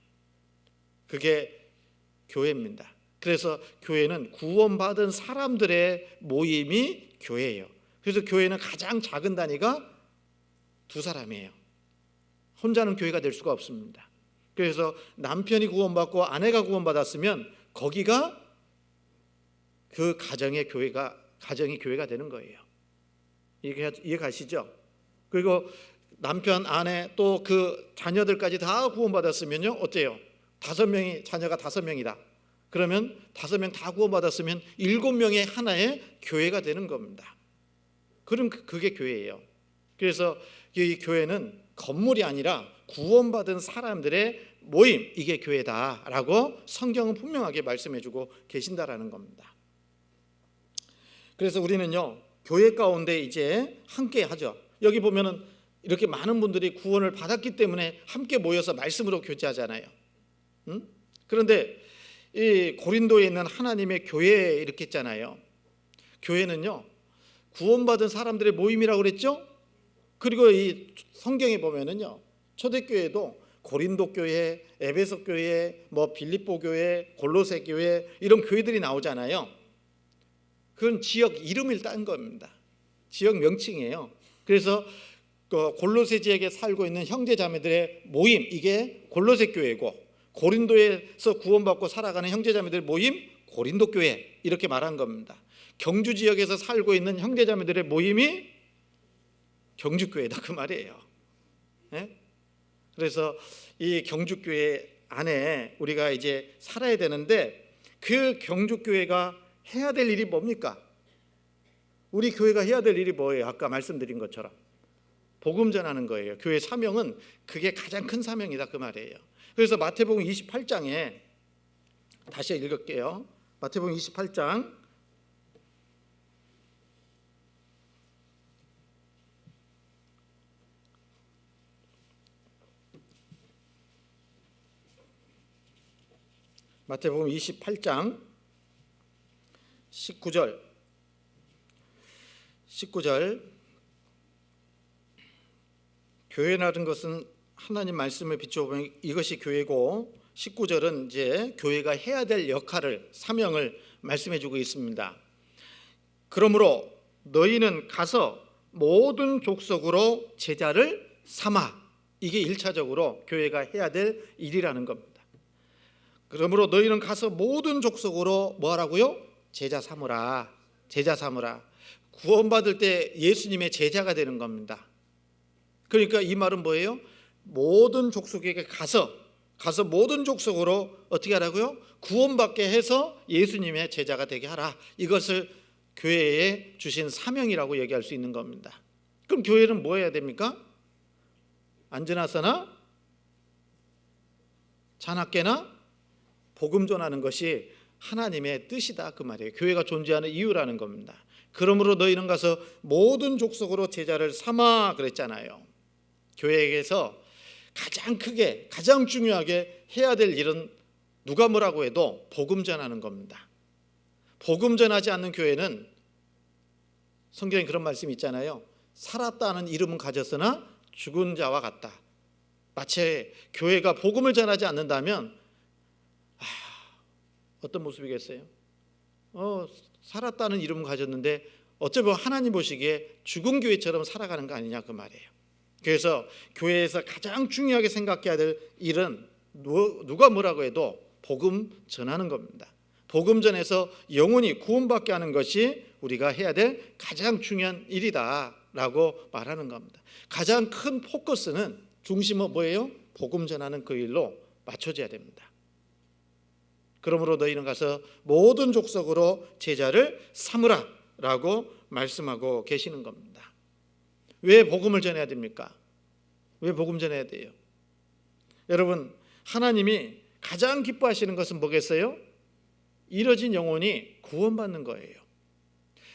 그게 교회입니다. 그래서 교회는 구원받은 사람들의 모임이 교회예요. 그래서 교회는 가장 작은 단위가 2사람이에요. 혼자는 교회가 될 수가 없습니다. 그래서 남편이 구원받고 아내가 구원받았으면 거기가 그 가정이 교회가 되는 거예요. 이해 가시죠? 그리고 남편, 아내 또 그 자녀들까지 다 구원받았으면요 어때요? 5명이 자녀가 5명이다. 그러면 5명 다 구원받았으면 7명의 하나의 교회가 되는 겁니다. 그럼 그게 교회예요. 그래서 이 교회는 건물이 아니라 구원받은 사람들의 모임, 이게 교회다라고 성경은 분명하게 말씀해주고 계신다라는 겁니다. 그래서 우리는요 교회 가운데 이제 함께 하죠. 여기 보면은 이렇게 많은 분들이 구원을 받았기 때문에 함께 모여서 말씀으로 교제하잖아요. 그런데 이 고린도에 있는 하나님의 교회 이렇게 했잖아요. 교회는요, 구원받은 사람들의 모임이라고 그랬죠. 그리고 이 성경에 보면은요, 초대교회도 고린도 교회, 에베소 교회, 뭐 빌립보 교회, 골로새 교회 이런 교회들이 나오잖아요. 그건 지역 이름을 딴 겁니다. 지역 명칭이에요. 그래서 골로새 지역에 살고 있는 형제 자매들의 모임, 이게 골로새 교회고, 고린도에서 구원받고 살아가는 형제 자매들의 모임, 고린도 교회 이렇게 말한 겁니다. 경주 지역에서 살고 있는 형제 자매들의 모임이 경주 교회다 그 말이에요. 네? 그래서 이 경주 교회 안에 우리가 이제 살아야 되는데, 그 경주 교회가 해야 될 일이 뭡니까? 우리 교회가 해야 될 일이 뭐예요? 아까 말씀드린 것처럼 복음 전하는 거예요. 교회 사명은 그게 가장 큰 사명이다 그 말이에요. 그래서 마태복음 28장에 다시 읽을게요. 마태복음 28장 마태복음 28장 19절 교회라는 것은 하나님 말씀을 비춰보면 이것이 교회고, 19절은 이제 교회가 해야 될 역할을, 사명을 말씀해 주고 있습니다. 그러므로 너희는 가서 모든 족속으로 제자를 삼아. 이게 1차적으로 교회가 해야 될 일이라는 겁니다. 그러므로 너희는 가서 모든 족속으로 뭐 하라고요? 제자 삼으라. 제자 삼으라. 구원받을 때 예수님의 제자가 되는 겁니다. 그러니까 이 말은 뭐예요? 모든 족속에게 가서 모든 족속으로 어떻게 하라고요? 구원받게 해서 예수님의 제자가 되게 하라. 이것을 교회에 주신 사명이라고 얘기할 수 있는 겁니다. 그럼 교회는 뭐 해야 됩니까? 앉으나 서나 자나깨나 복음 전하는 것이 하나님의 뜻이다 그 말이에요. 교회가 존재하는 이유라는 겁니다. 그러므로 너희는 가서 모든 족속으로 제자를 삼아 그랬잖아요. 교회에서 가장 크게, 가장 중요하게 해야 될 일은 누가 뭐라고 해도 복음 전하는 겁니다. 복음 전하지 않는 교회는, 성경에 그런 말씀이 있잖아요. 살았다는 이름은 가졌으나 죽은 자와 같다. 마치 교회가 복음을 전하지 않는다면 어떤 모습이겠어요? 살았다는 이름은 가졌는데 어찌 보면 하나님 보시기에 죽은 교회처럼 살아가는 거 아니냐 그 말이에요. 그래서 교회에서 가장 중요하게 생각해야 될 일은 누가 뭐라고 해도 복음 전하는 겁니다. 복음 전해서 영혼이 구원받게 하는 것이 우리가 해야 될 가장 중요한 일이다라고 말하는 겁니다. 가장 큰 포커스는, 중심은 뭐예요? 복음 전하는 그 일로 맞춰져야 됩니다. 그러므로 너희는 가서 모든 족속으로 제자를 삼으라 라고 말씀하고 계시는 겁니다. 왜 복음을 전해야 됩니까? 왜 복음 전해야 돼요? 여러분, 하나님이 가장 기뻐하시는 것은 뭐겠어요? 잃어진 영혼이 구원받는 거예요.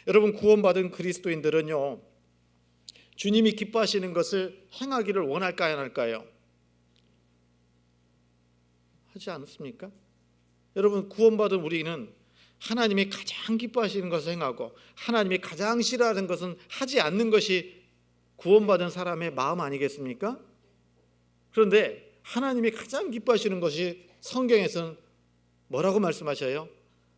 여러분, 구원받은 그리스도인들은요, 주님이 기뻐하시는 것을 행하기를 원할까요, 안 할까요? 하지 않습니까? 여러분, 구원받은 우리는 하나님이 가장 기뻐하시는 것을 행하고 하나님이 가장 싫어하는 것은 하지 않는 것이 구원받은 사람의 마음 아니겠습니까? 그런데 하나님이 가장 기뻐하시는 것이 성경에서는 뭐라고 말씀하셔요?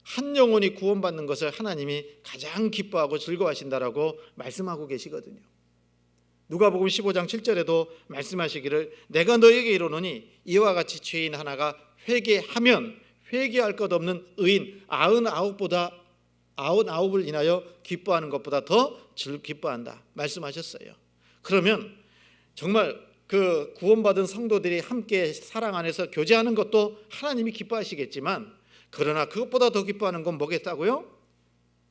한 영혼이 구원받는 것을 하나님이 가장 기뻐하고 즐거워하신다라고 말씀하고 계시거든요. 누가복음 15장 7절에도 말씀하시기를 내가 너에게 이르노니 이와 같이 죄인 하나가 회개하면 회개할 것 없는 의인 99을 인하여 기뻐하는 것보다 더 기뻐한다 말씀하셨어요. 그러면 정말 그 구원받은 성도들이 함께 사랑 안에서 교제하는 것도 하나님이 기뻐하시겠지만, 그러나 그것보다 더 기뻐하는 건 뭐겠다고요?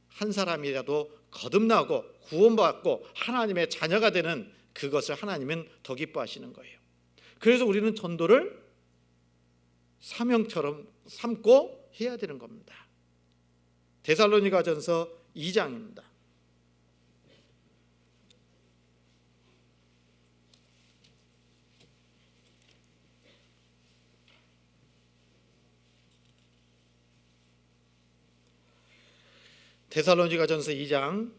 한 사람이라도 거듭나고 구원받고 하나님의 자녀가 되는 그것을 하나님은 더 기뻐하시는 거예요. 그래서 우리는 전도를 사명처럼 삼고 해야 되는 겁니다. 데살로니가전서 2장입니다. 데살로니가전서 2장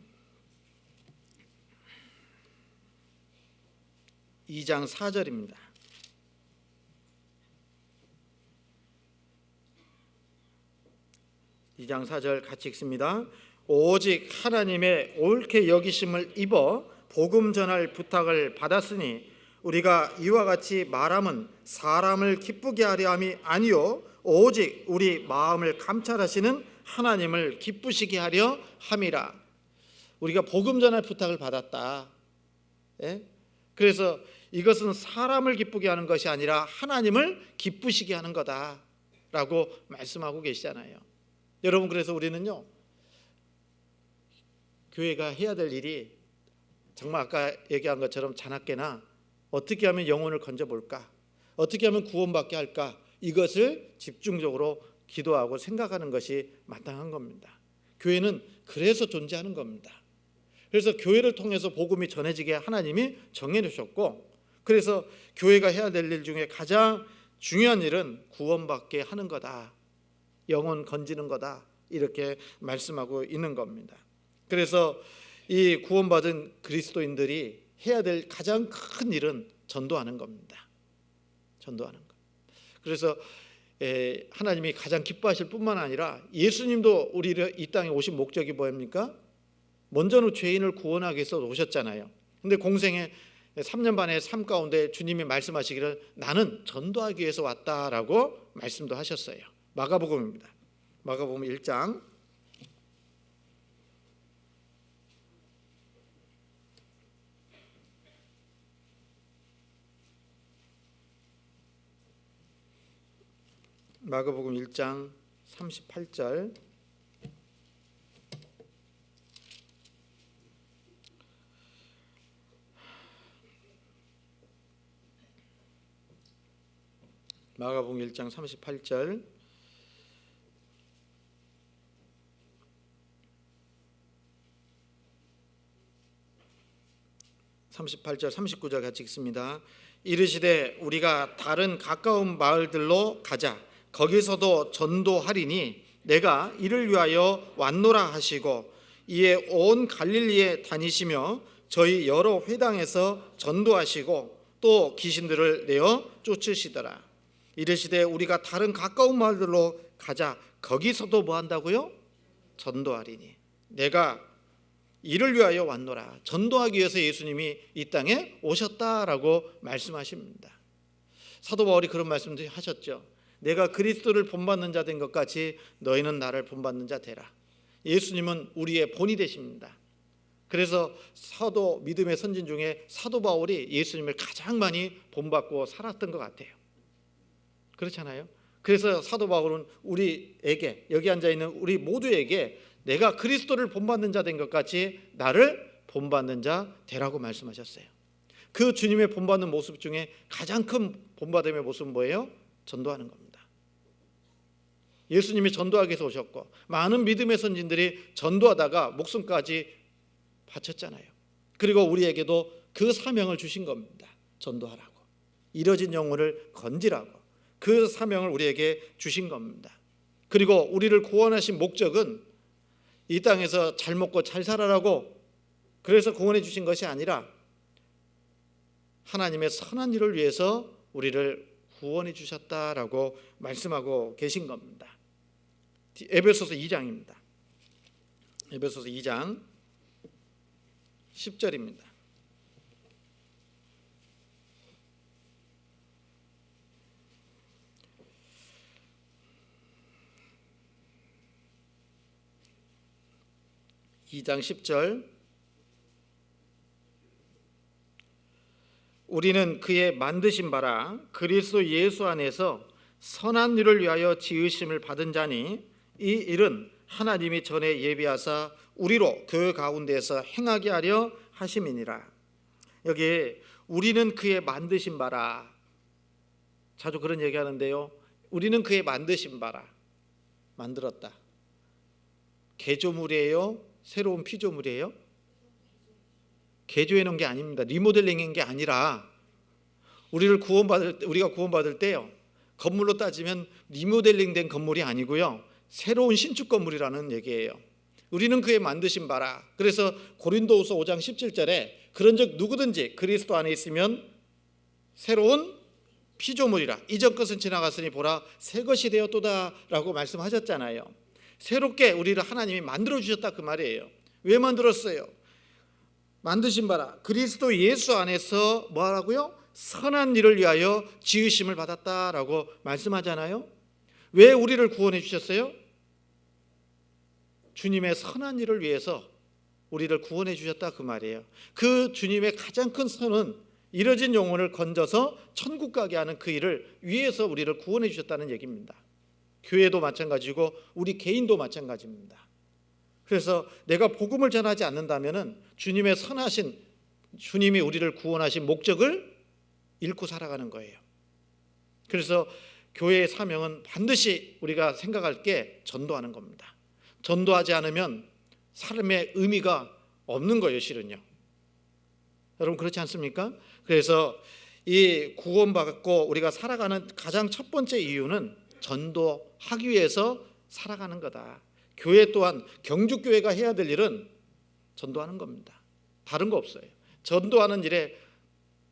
4절입니다. 2장 4절 같이 읽습니다. 오직 하나님의 옳게 여기심을 입어 복음 전할 부탁을 받았으니 우리가 이와 같이 말함은 사람을 기쁘게 하려 함이 아니요 오직 우리 마음을 감찰하시는 하나님을 기쁘시게 하려 함이라. 우리가 복음 전할 부탁을 받았다. 예? 그래서 이것은 사람을 기쁘게 하는 것이 아니라 하나님을 기쁘시게 하는 거다라고 말씀하고 계시잖아요. 여러분, 그래서 우리는요, 교회가 해야 될 일이 정말 아까 얘기한 것처럼 자나깨나 어떻게 하면 영혼을 건져볼까, 어떻게 하면 구원받게 할까, 이것을 집중적으로 기도하고 생각하는 것이 마땅한 겁니다. 교회는 그래서 존재하는 겁니다. 그래서 교회를 통해서 복음이 전해지게 하나님이 정해주셨고, 그래서 교회가 해야 될 일 중에 가장 중요한 일은 구원받게 하는 거다, 영혼 건지는 거다, 이렇게 말씀하고 있는 겁니다. 그래서 이 구원받은 그리스도인들이 해야 될 가장 큰 일은 전도하는 겁니다. 전도하는 것. 그래서 하나님이 가장 기뻐하실 뿐만 아니라 예수님도 우리를 이 땅에 오신 목적이 뭐입니까? 먼저는 죄인을 구원하기 위해서 오셨잖아요. 근데 공생의 3년 반의 삶 가운데 주님이 말씀하시기를 나는 전도하기 위해서 왔다라고 말씀도 하셨어요. 마가복음입니다. 마가복음 1장 38절 마가복음 1장 38절 (38절) 39절 같이 읽습니다. 이르시되 우리가 다른 가까운 마을들로 가자. 거기서도 전도하리니 내가 이를 위하여 왔노라 하시고 이에 온 갈릴리에 다니시며 저희 여러 회당에서 전도하시고 또 귀신들을 내어 쫓으시더라. 이르시되 우리가 다른 가까운 마을들로 가자. 거기서도 뭐 한다고요? 전도하리니 내가 이를 위하여 왔노라. 전도하기 위해서 예수님이 이 땅에 오셨다라고 말씀하십니다. 사도 바울이 그런 말씀도 하셨죠. 내가 그리스도를 본받는 자 된 것 같이 너희는 나를 본받는 자 되라. 예수님은 우리의 본이 되십니다. 그래서 사도 믿음의 선진 중에 사도 바울이 예수님을 가장 많이 본받고 살았던 것 같아요. 그렇잖아요. 그래서 사도 바울은 우리에게, 여기 앉아있는 우리 모두에게 내가 그리스도를 본받는 자 된 것 같이 나를 본받는 자 되라고 말씀하셨어요. 그 주님의 본받는 모습 중에 가장 큰 본받음의 모습은 뭐예요? 전도하는 겁니다. 예수님이 전도하기 위해서 오셨고 많은 믿음의 선진들이 전도하다가 목숨까지 바쳤잖아요. 그리고 우리에게도 그 사명을 주신 겁니다. 전도하라고, 잃어진 영혼을 건지라고 그 사명을 우리에게 주신 겁니다. 그리고 우리를 구원하신 목적은 이 땅에서 잘 먹고 잘 살아라고 그래서 구원해 주신 것이 아니라 하나님의 선한 일을 위해서 우리를 구원해 주셨다라고 말씀하고 계신 겁니다. 에베소서 2장입니다. 에베소서 2장 10절입니다. (2장 10절) 우리는 그의 만드신 바라 그리스도 예수 안에서 선한 일을 위하여 지으심을 받은 자니 이 일은 하나님이 전에 예비하사 우리로 그 가운데서 행하게 하려 하심이니라. 여기 우리는 그의 만드신 바라, 자주 그런 얘기하는데요. 우리는 그의 만드신 바라, 만들었다. 개조물이에요? 새로운 피조물이에요? 개조해 놓은 게 아닙니다. 리모델링인 게 아니라 우리가 구원받을 때요, 건물로 따지면 리모델링된 건물이 아니고요, 새로운 신축 건물이라는 얘기예요. 우리는 그의 만드신 바라. 그래서 고린도후서 5장 17절에 그런즉 누구든지 그리스도 안에 있으면 새로운 피조물이라. 이전 것은 지나갔으니 보라 새 것이 되었도다라고 말씀하셨잖아요. 새롭게 우리를 하나님이 만들어 주셨다 그 말이에요. 왜 만들었어요? 만드신 바라 그리스도 예수 안에서 뭐하라고요? 선한 일을 위하여 지으심을 받았다라고 말씀하잖아요. 왜 우리를 구원해 주셨어요? 주님의 선한 일을 위해서 우리를 구원해 주셨다 그 말이에요. 그 주님의 가장 큰 선은 잃어진 영혼을 건져서 천국 가게 하는 그 일을 위해서 우리를 구원해 주셨다는 얘기입니다. 교회도 마찬가지고 우리 개인도 마찬가지입니다. 그래서 내가 복음을 전하지 않는다면은 주님의 선하신 주님이 우리를 구원하신 목적을 잃고 살아가는 거예요. 그래서 교회의 사명은 반드시 우리가 생각할 게 전도하는 겁니다. 전도하지 않으면 삶의 의미가 없는 거예요, 실은요. 여러분 그렇지 않습니까? 그래서 이 구원받고 우리가 살아가는 가장 첫 번째 이유는 전도하기 위해서 살아가는 거다. 교회 또한 경주교회가 해야 될 일은 전도하는 겁니다. 다른 거 없어요. 전도하는 일에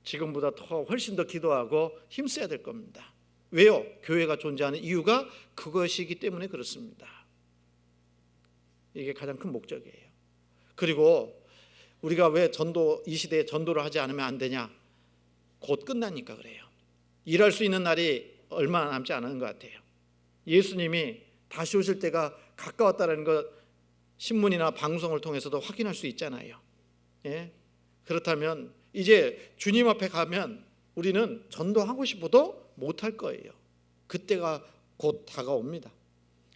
지금보다 더 훨씬 더 기도하고 힘써야 될 겁니다. 왜요? 교회가 존재하는 이유가 그것이기 때문에 그렇습니다. 이게 가장 큰 목적이에요. 그리고 우리가 왜 이 시대에 전도를 하지 않으면 안 되냐? 곧 끝나니까 그래요. 일할 수 있는 날이 얼마 남지 않은 것 같아요. 예수님이 다시 오실 때가 가까웠다는 것 신문이나 방송을 통해서도 확인할 수 있잖아요. 예? 그렇다면 이제 주님 앞에 가면 우리는 전도하고 싶어도 못할 거예요. 그때가 곧 다가옵니다.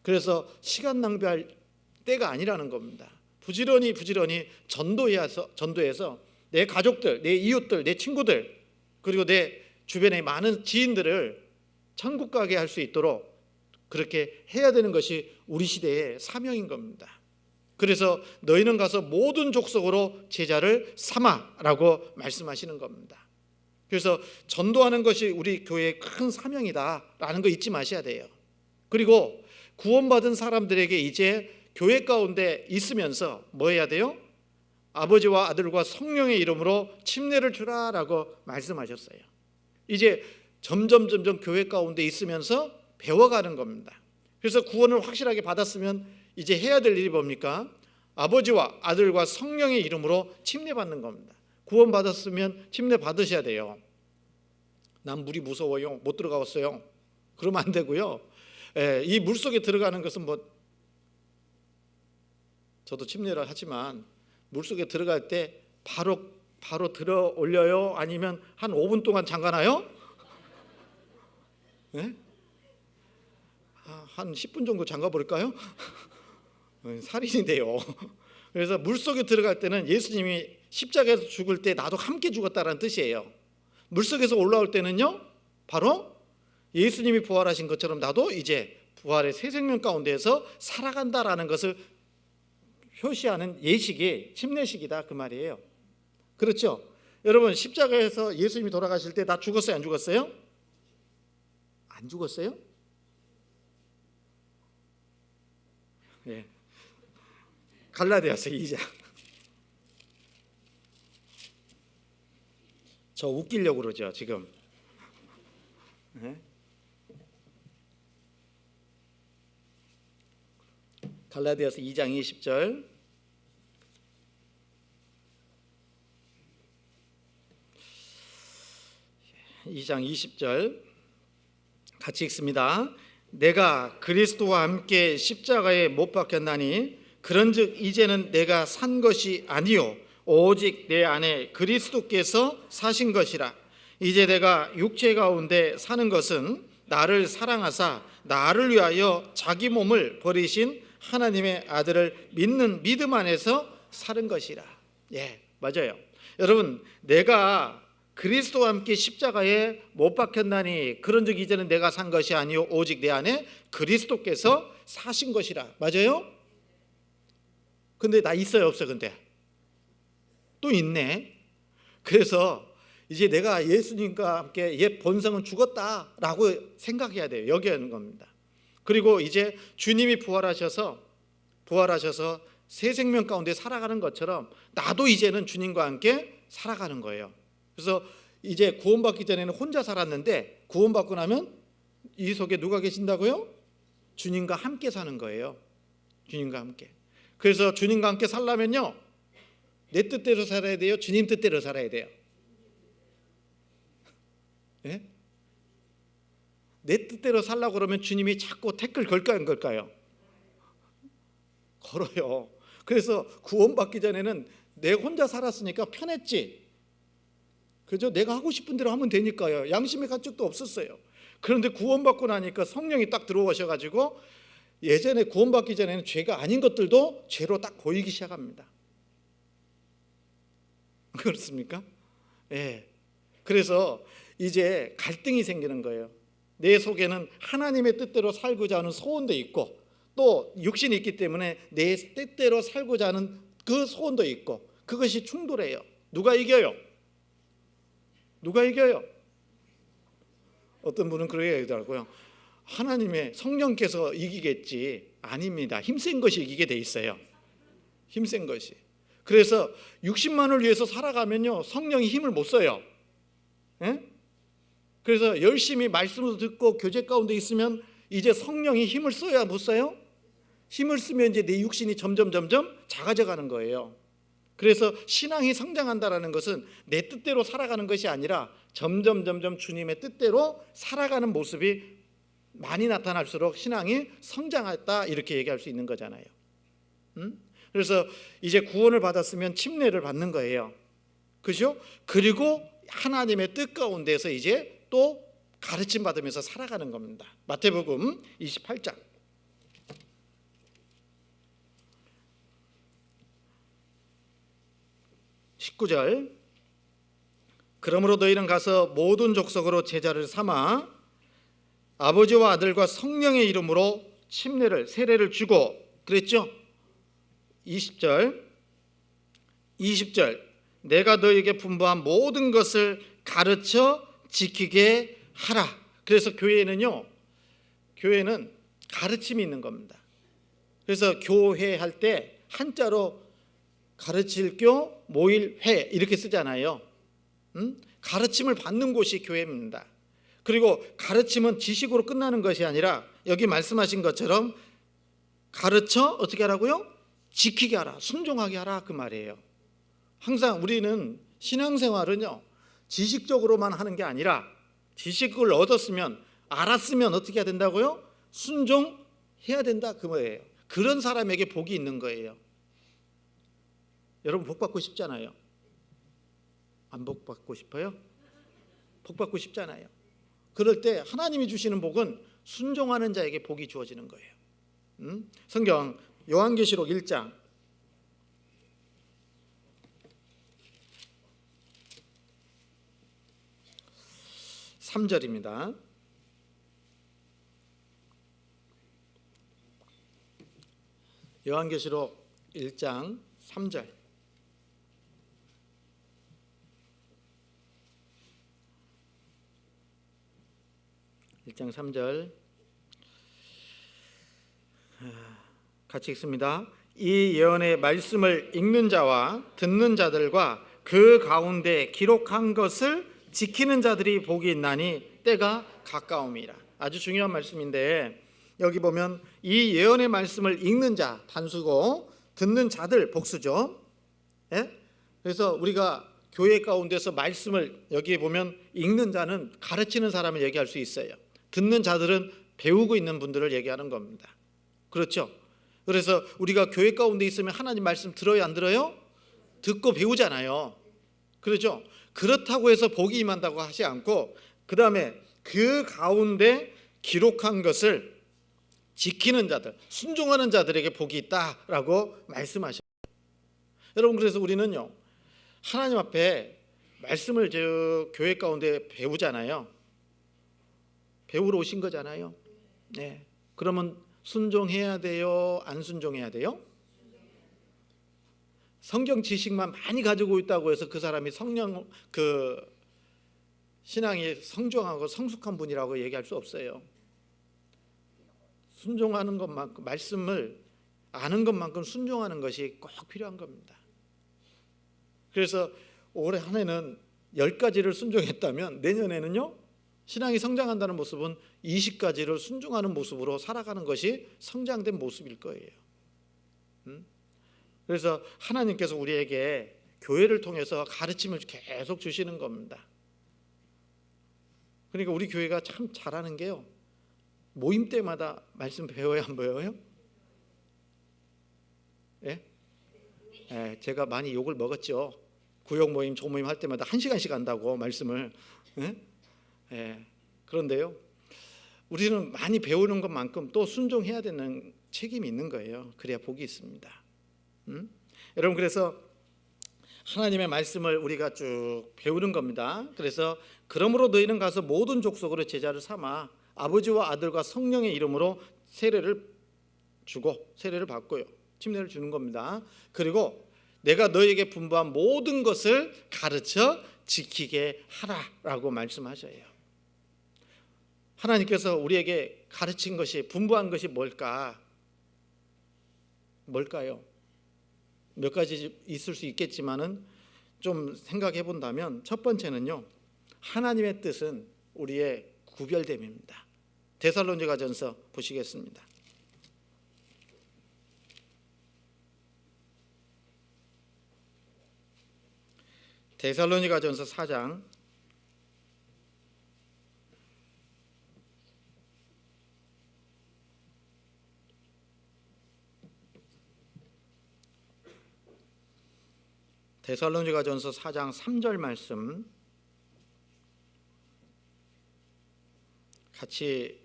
그래서 시간 낭비할 때가 아니라는 겁니다. 부지런히 전도해서 내 가족들, 내 이웃들, 내 친구들 그리고 내 주변의 많은 지인들을 천국 가게 할 수 있도록 그렇게 해야 되는 것이 우리 시대의 사명인 겁니다. 그래서 너희는 가서 모든 족속으로 제자를 삼아라고 말씀하시는 겁니다. 그래서 전도하는 것이 우리 교회의 큰 사명이다라는 거 잊지 마셔야 돼요. 그리고 구원받은 사람들에게 이제 교회 가운데 있으면서 뭐 해야 돼요? 아버지와 아들과 성령의 이름으로 침례를 주라라고 말씀하셨어요. 이제 점점 교회 가운데 있으면서 배워가는 겁니다. 그래서 구원을 확실하게 받았으면 이제 해야 될 일이 뭡니까? 아버지와 아들과 성령의 이름으로 침례받는 겁니다. 구원 받았으면 침례 받으셔야 돼요. 난 물이 무서워요. 못 들어가겠어요. 그러면 안 되고요. 이 물속에 들어가는 것은 저도 침례를 하지만 물속에 들어갈 때 바로 들어 올려요? 아니면 한 5분 동안 잠가나요? 네? 한 10분 정도 잠가 버릴까요? 살인이 돼요. 그래서 물속에 들어갈 때는 예수님이 십자가에서 죽을 때 나도 함께 죽었다는 뜻이에요. 물속에서 올라올 때는요, 바로 예수님이 부활하신 것처럼 나도 이제 부활의 새 생명 가운데에서 살아간다라는 것을 표시하는 예식이 침례식이다 그 말이에요. 그렇죠? 여러분 십자가에서 예수님이 돌아가실 때 나 죽었어요? 안 죽었어요? 안 죽었어요? 예. 갈라디아서 2장. 저 웃기려고 그러죠 지금. 예? 갈라디아서 2장 20절. 같이 읽습니다. 내가 그리스도와 함께 십자가에 못 박혔나니 그런즉 이제는 내가 산 것이 아니요 오직 내 안에 그리스도께서 사신 것이라. 이제 내가 육체 가운데 사는 것은 나를 사랑하사 나를 위하여 자기 몸을 버리신 하나님의 아들을 믿는 믿음 안에서 사는 것이라. 예, 맞아요. 여러분, 내가 그리스도와 함께 십자가에 못 박혔나니 그런즉 이제는 내가 산 것이 아니요 오직 내 안에 그리스도께서 사신 것이라. 맞아요? 근데 나 있어요 없어? 근데 또 있네. 그래서 이제 내가 예수님과 함께 옛 본성은 죽었다라고 생각해야 돼요. 여기에 있는 겁니다. 그리고 이제 주님이 부활하셔서 새 생명 가운데 살아가는 것처럼 나도 이제는 주님과 함께 살아가는 거예요. 그래서 이제 구원받기 전에는 혼자 살았는데 구원받고 나면 이 속에 누가 계신다고요? 주님과 함께 사는 거예요. 주님과 함께. 그래서 주님과 함께 살려면요, 내 뜻대로 살아야 돼요? 주님 뜻대로 살아야 돼요? 네? 내 뜻대로 살려고 그러면 주님이 자꾸 태클 걸까요, 안 걸까요? 걸어요. 그래서 구원받기 전에는 내 혼자 살았으니까 편했지. 그죠? 내가 하고 싶은 대로 하면 되니까요. 양심의 가책도 없었어요. 그런데 구원받고 나니까 성령이 딱 들어오셔가지고 예전에 구원받기 전에는 죄가 아닌 것들도 죄로 딱 보이기 시작합니다. 그렇습니까? 예. 그래서 이제 갈등이 생기는 거예요. 내 속에는 하나님의 뜻대로 살고자 하는 소원도 있고 또 육신이 있기 때문에 내 뜻대로 살고자 하는 그 소원도 있고 그것이 충돌해요. 누가 이겨요? 누가 이겨요? 어떤 분은 그렇게 얘기하더라고요. 하나님의 성령께서 이기겠지. 아닙니다. 힘센 것이 이기게 돼 있어요. 힘센 것이. 그래서 육신만을 위해서 살아가면요, 성령이 힘을 못 써요. 예? 그래서 열심히 말씀을 듣고 교제 가운데 있으면 이제 성령이 힘을 써야 못 써요? 힘을 쓰면 이제 내 육신이 점점 작아져 가는 거예요. 그래서 신앙이 성장한다라는 것은 내 뜻대로 살아가는 것이 아니라 점점 주님의 뜻대로 살아가는 모습이 많이 나타날수록 신앙이 성장했다, 이렇게 얘기할 수 있는 거잖아요. 그래서 이제 구원을 받았으면 침례를 받는 거예요. 그죠? 그리고 하나님의 뜻 가운데서 이제 또 가르침 받으면서 살아가는 겁니다. 마태복음 28장 19절. 그러므로 너희는 가서 모든 족속으로 제자를 삼아 아버지와 아들과 성령의 이름으로 침례를, 세례를 주고, 그랬죠? 20절 내가 너희에게 분부한 모든 것을 가르쳐 지키게 하라. 그래서 교회는 가르침이 있는 겁니다. 그래서 교회할 때 한자로 가르칠 교, 모일 회 이렇게 쓰잖아요. 가르침을 받는 곳이 교회입니다. 그리고 가르침은 지식으로 끝나는 것이 아니라 여기 말씀하신 것처럼 가르쳐 어떻게 하라고요? 지키게 하라, 순종하게 하라, 그 말이에요. 항상 우리는 신앙생활은요, 지식적으로만 하는 게 아니라 지식을 얻었으면, 알았으면 어떻게 해야 된다고요? 순종해야 된다, 그 말이에요. 그런 사람에게 복이 있는 거예요. 여러분 복 받고 싶잖아요. 안 복 받고 싶어요? 복 받고 싶잖아요. 그럴 때 하나님이 주시는 복은 순종하는 자에게 복이 주어지는 거예요. 성경 요한계시록 1장 3절입니다. 요한계시록 1장 3절. (1장 3절) 같이 읽습니다. 이 예언의 말씀을 읽는 자와 듣는 자들과 그 가운데 기록한 것을 지키는 자들이 복이 있나니 때가 가까움이라. 아주 중요한 말씀인데 여기 보면 이 예언의 말씀을 읽는 자 단수고 듣는 자들 복수죠. 예? 그래서 우리가 교회 가운데서 말씀을 여기에 보면 읽는 자는 가르치는 사람을 얘기할 수 있어요. 듣는 자들은 배우고 있는 분들을 얘기하는 겁니다. 그렇죠? 그래서 우리가 교회 가운데 있으면 하나님 말씀 들어요, 안 들어요? 듣고 배우잖아요. 그렇죠? 그렇다고 해서 복이 임한다고 하지 않고 그 다음에 그 가운데 기록한 것을 지키는 자들, 순종하는 자들에게 복이 있다라고 말씀하십니다. 여러분, 그래서 우리는요, 하나님 앞에 말씀을 교회 가운데 배우잖아요. 배우러 오신 거잖아요. 네. 그러면 순종해야 돼요? 안 순종해야 돼요? 성경 지식만 많이 가지고 있다고 해서 그 사람이 신앙이 성종하고 성숙한 분이라고 얘기할 수 없어요. 순종하는 것만큼, 말씀을 아는 것만큼 순종하는 것이 꼭 필요한 겁니다. 그래서 올해 한 해는 10가지를 순종했다면 내년에는요, 신앙이 성장한다는 모습은 20가지를 순종하는 모습으로 살아가는 것이 성장된 모습일 거예요. 그래서 하나님께서 우리에게 교회를 통해서 가르침을 계속 주시는 겁니다. 그러니까 우리 교회가 참 잘하는 게요, 모임 때마다 말씀 배워야 안 배워요? 예? 예, 제가 많이 욕을 먹었죠. 구역 모임, 조모임 할 때마다 1시간씩 한다고 말씀을. 예? 예. 그런데요, 우리는 많이 배우는 것만큼 또 순종해야 되는 책임이 있는 거예요. 그래야 복이 있습니다. 여러분, 그래서 하나님의 말씀을 우리가 쭉 배우는 겁니다. 그래서 그러므로 너희는 가서 모든 족속으로 제자를 삼아 아버지와 아들과 성령의 이름으로 세례를 받고요, 침례를 주는 겁니다. 그리고 내가 너희에게 분부한 모든 것을 가르쳐 지키게 하라라고 말씀하셔요. 하나님께서 우리에게 가르친 것이, 분부한 것이 뭘까요? 몇 가지 있을 수 있겠지만은 좀 생각해 본다면, 첫 번째는요, 하나님의 뜻은 우리의 구별됨입니다. 데살로니가전서 보시겠습니다. 데살로니가전서 4장 3절 말씀 같이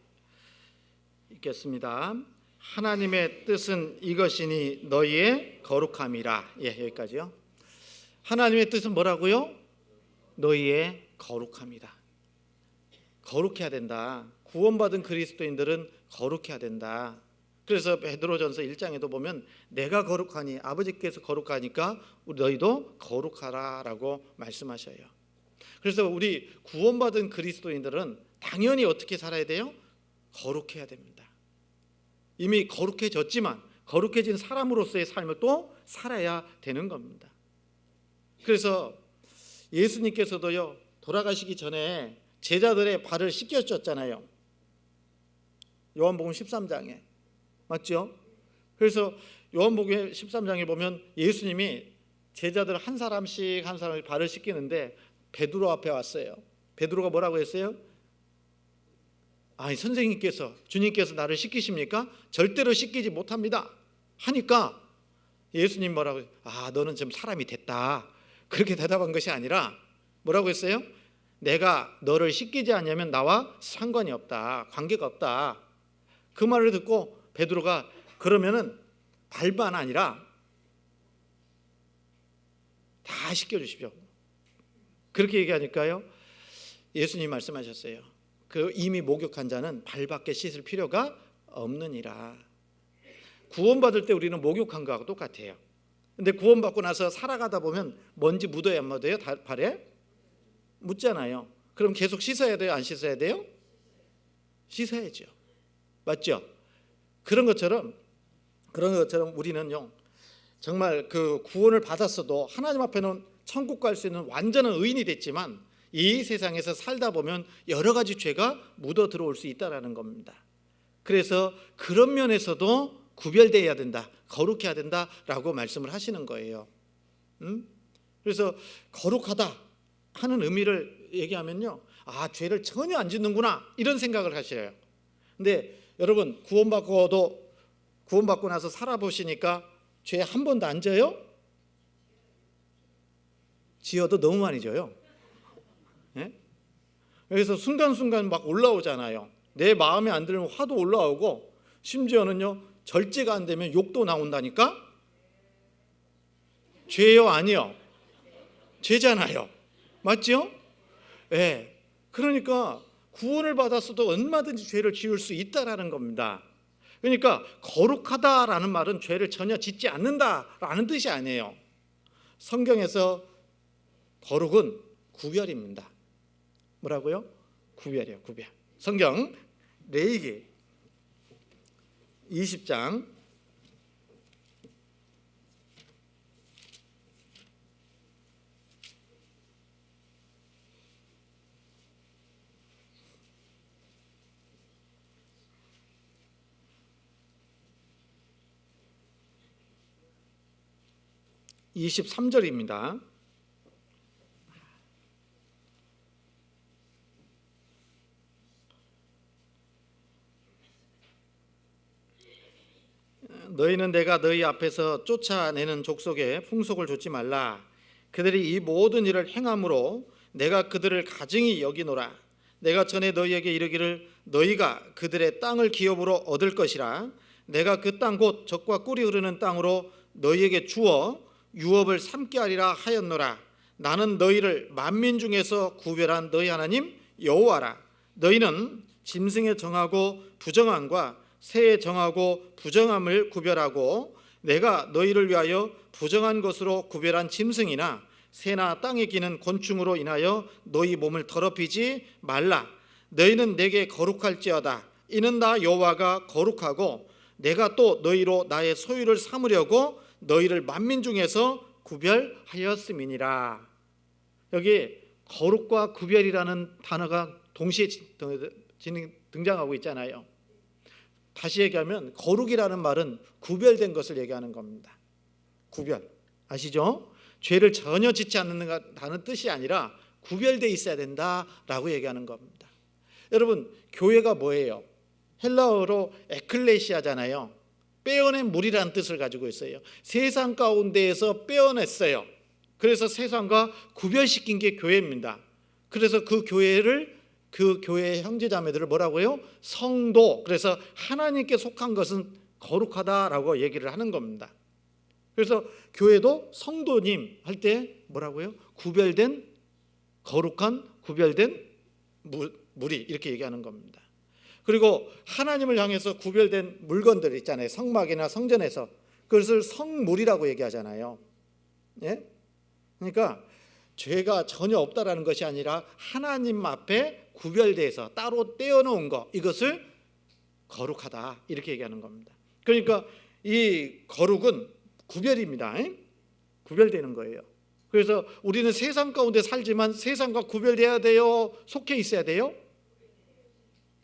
읽겠습니다. 하나님의 뜻은 이것이니 너희의 거룩함이라. 예, 여기까지요. 하나님의 뜻은 뭐라고요? 너희의 거룩함이다. 거룩해야 된다. 구원받은 그리스도인들은 거룩해야 된다. 그래서 베드로전서 1장에도 보면 내가 거룩하니 아버지께서 거룩하니까 너희도 거룩하라라고 말씀하셔요. 그래서 우리 구원받은 그리스도인들은 당연히 어떻게 살아야 돼요? 거룩해야 됩니다. 이미 거룩해졌지만 거룩해진 사람으로서의 삶을 또 살아야 되는 겁니다. 그래서 예수님께서도요, 돌아가시기 전에 제자들의 발을 씻겨줬잖아요. 요한복음 13장에. 맞죠? 그래서 요한복음 13장에 보면 예수님이 제자들 한 사람씩 발을 씻기는데 베드로 앞에 왔어요. 베드로가 뭐라고 했어요? 아니, 선생님께서, 주님께서 나를 씻기십니까? 절대로 씻기지 못합니다 하니까 예수님 뭐라고 해요? 너는 지금 사람이 됐다. 그렇게 대답한 것이 아니라 뭐라고 했어요? 내가 너를 씻기지 않으면 나와 상관이 없다, 관계가 없다. 그 말을 듣고 베드로가 그러면은 발만 아니라 다 씻겨주십시오. 그렇게 얘기하니까요, 예수님 말씀하셨어요. 그 이미 목욕한 자는 발밖에 씻을 필요가 없느니라. 구원받을 때 우리는 목욕한 거하고 똑같아요. 근데 구원받고 나서 살아가다 보면 먼지 묻어야 안 묻어요? 발에? 묻잖아요. 그럼 계속 씻어야 돼요? 안 씻어야 돼요? 씻어야죠. 맞죠? 그런 것처럼 우리는요, 정말 그 구원을 받았어도 하나님 앞에는 천국 갈 수 있는 완전한 의인이 됐지만 이 세상에서 살다 보면 여러 가지 죄가 묻어 들어올 수 있다라는 겁니다. 그래서 그런 면에서도 구별되어야 된다, 거룩해야 된다라고 말씀을 하시는 거예요. 그래서 거룩하다 하는 의미를 얘기하면요, 죄를 전혀 안 짓는구나 이런 생각을 하셔요. 근데 여러분, 구원받고 나서 살아보시니까 죄 한 번도 안 져요? 지어도 너무 많이 져요. 예? 그래서 순간순간 막 올라오잖아요. 내 마음에 안 들면 화도 올라오고, 심지어는요, 절제가 안 되면 욕도 나온다니까? 죄요? 아니요? 죄잖아요. 맞죠? 예. 그러니까 구원을 받았어도 얼마든지 죄를 지을 수 있다라는 겁니다. 그러니까 거룩하다라는 말은 죄를 전혀 짓지 않는다라는 뜻이 아니에요. 성경에서 거룩은 구별입니다. 뭐라고요? 구별이에요, 구별. 성경 레위기 20장 23절입니다. 너희는 내가 너희 앞에서 쫓아내는 족속에 풍속을 좇지 말라. 그들이 이 모든 일을 행함으로 내가 그들을 가증히 여기노라. 내가 전에 너희에게 이르기를 너희가 그들의 땅을 기업으로 얻을 것이라. 내가 그 땅 곧 젖과 꿀이 흐르는 땅으로 너희에게 주어 유업을 삼게 하리라 하였노라. 나는 너희를 만민 중에서 구별한 너희 하나님 여호와라. 너희는 짐승에 정하고 부정함과 새에 정하고 부정함을 구별하고 내가 너희를 위하여 부정한 것으로 구별한 짐승이나 새나 땅에 기는 곤충으로 인하여 너희 몸을 더럽히지 말라. 너희는 내게 거룩할지어다. 이는 나 여호와가 거룩하고 내가 또 너희로 나의 소유를 삼으려고 너희를 만민 중에서 구별하였음이니라. 여기 거룩과 구별이라는 단어가 동시에 등장하고 있잖아요. 다시 얘기하면 거룩이라는 말은 구별된 것을 얘기하는 겁니다. 구별, 아시죠? 죄를 전혀 짓지 않는다는 뜻이 아니라 구별되어 있어야 된다라고 얘기하는 겁니다. 여러분, 교회가 뭐예요? 헬라어로 에클레시아잖아요. 빼어낸 무리라는 뜻을 가지고 있어요. 세상 가운데에서 빼어냈어요. 그래서 세상과 구별시킨 게 교회입니다. 그래서 그 교회의 형제자매들을 뭐라고요? 성도. 그래서 하나님께 속한 것은 거룩하다라고 얘기를 하는 겁니다. 그래서 교회도 성도님 할 때 뭐라고요? 구별된, 거룩한, 구별된 무리, 이렇게 얘기하는 겁니다. 그리고 하나님을 향해서 구별된 물건들 있잖아요. 성막이나 성전에서 그것을 성물이라고 얘기하잖아요. 예? 그러니까 죄가 전혀 없다라는 것이 아니라 하나님 앞에 구별돼서 따로 떼어놓은 것, 이것을 거룩하다 이렇게 얘기하는 겁니다. 그러니까 이 거룩은 구별입니다. 구별되는 거예요. 그래서 우리는 세상 가운데 살지만 세상과 구별돼야 돼요? 속해 있어야 돼요?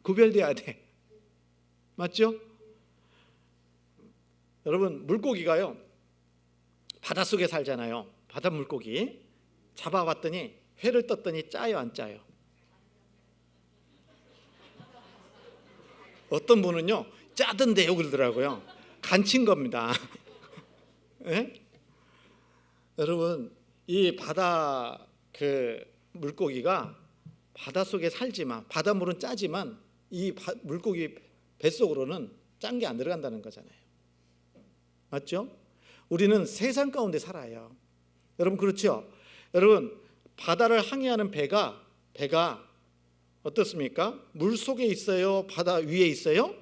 구별돼야 돼. 맞죠? 여러분, 물고기가요 바닷속에 살잖아요. 바다 물고기 잡아봤더니 회를 떴더니 짜요, 안 짜요? 어떤 분은요 짜던데요 그러더라고요. 간친 겁니다. 네? 여러분, 이 바다 물고기가 바닷속에 살지만, 바닷물은 짜지만 이 물고기 뱃속으로는 짠 게 안 들어간다는 거잖아요. 맞죠? 우리는 세상 가운데 살아요. 여러분, 그렇죠? 여러분, 바다를 항해하는 배가 어떻습니까? 물 속에 있어요? 바다 위에 있어요?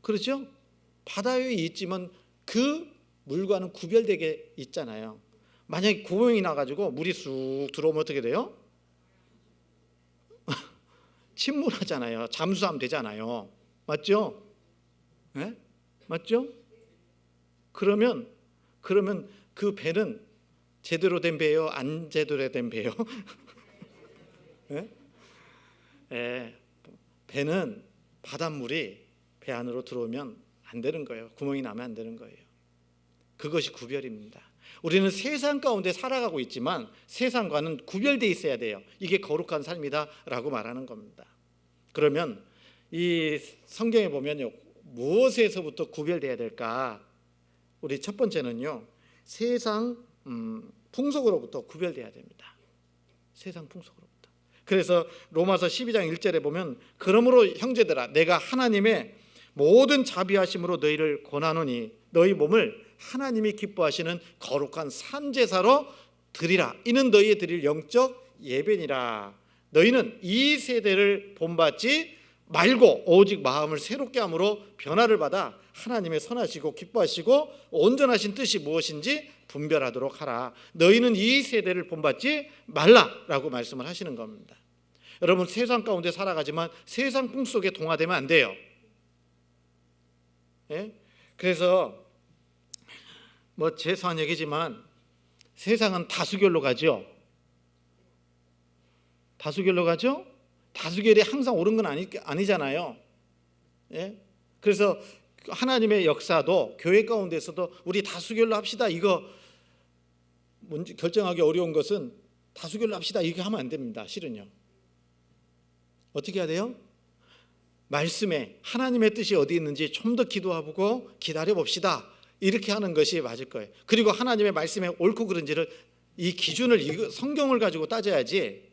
그렇죠? 바다 위에 있지만 그 물과는 구별되게 있잖아요. 만약에 구멍이 나가지고 물이 쑥 들어오면 어떻게 돼요? 침몰하잖아요. 잠수하면 되잖아요. 맞죠? 네? 맞죠? 그러면 그 배는 제대로 된 배예요? 안 제대로 된 배예요? 네? 네. 배는 바닷물이 배 안으로 들어오면 안 되는 거예요. 구멍이 나면 안 되는 거예요. 그것이 구별입니다. 우리는 세상 가운데 살아가고 있지만 세상과는 구별되어 있어야 돼요. 이게 거룩한 삶이다라고 말하는 겁니다. 그러면 이 성경에 보면요, 무엇에서부터 구별돼야 될까? 우리 첫 번째는요, 세상 풍속으로부터 구별돼야 됩니다. 세상 풍속으로부터. 그래서 로마서 12장 1절에 보면 그러므로 형제들아 내가 하나님의 모든 자비하심으로 너희를 권하노니 너희 몸을 하나님이 기뻐하시는 거룩한 산제사로 드리라. 이는 너희의 드릴 영적 예배니라. 너희는 이 세대를 본받지 말고 오직 마음을 새롭게 함으로 변화를 받아 하나님의 선하시고 기뻐하시고 온전하신 뜻이 무엇인지 분별하도록 하라. 너희는 이 세대를 본받지 말라라고 말씀을 하시는 겁니다. 여러분, 세상 가운데 살아가지만 세상 풍속에 동화되면 안 돼요. 예? 그래서 죄송한 얘기지만 세상은 다수결로 가죠. 다수결로 가죠. 다수결이 항상 옳은 건 아니잖아요. 예? 그래서 하나님의 역사도 교회 가운데서도 우리 다수결로 합시다, 이거 결정하기 어려운 것은 다수결로 합시다 이렇게 하면 안 됩니다. 실은요. 어떻게 해야 돼요? 말씀에 하나님의 뜻이 어디 있는지 좀 더 기도하고 기다려 봅시다, 이렇게 하는 것이 맞을 거예요. 그리고 하나님의 말씀에 옳고 그른지를 이 기준을 성경을 가지고 따져야지,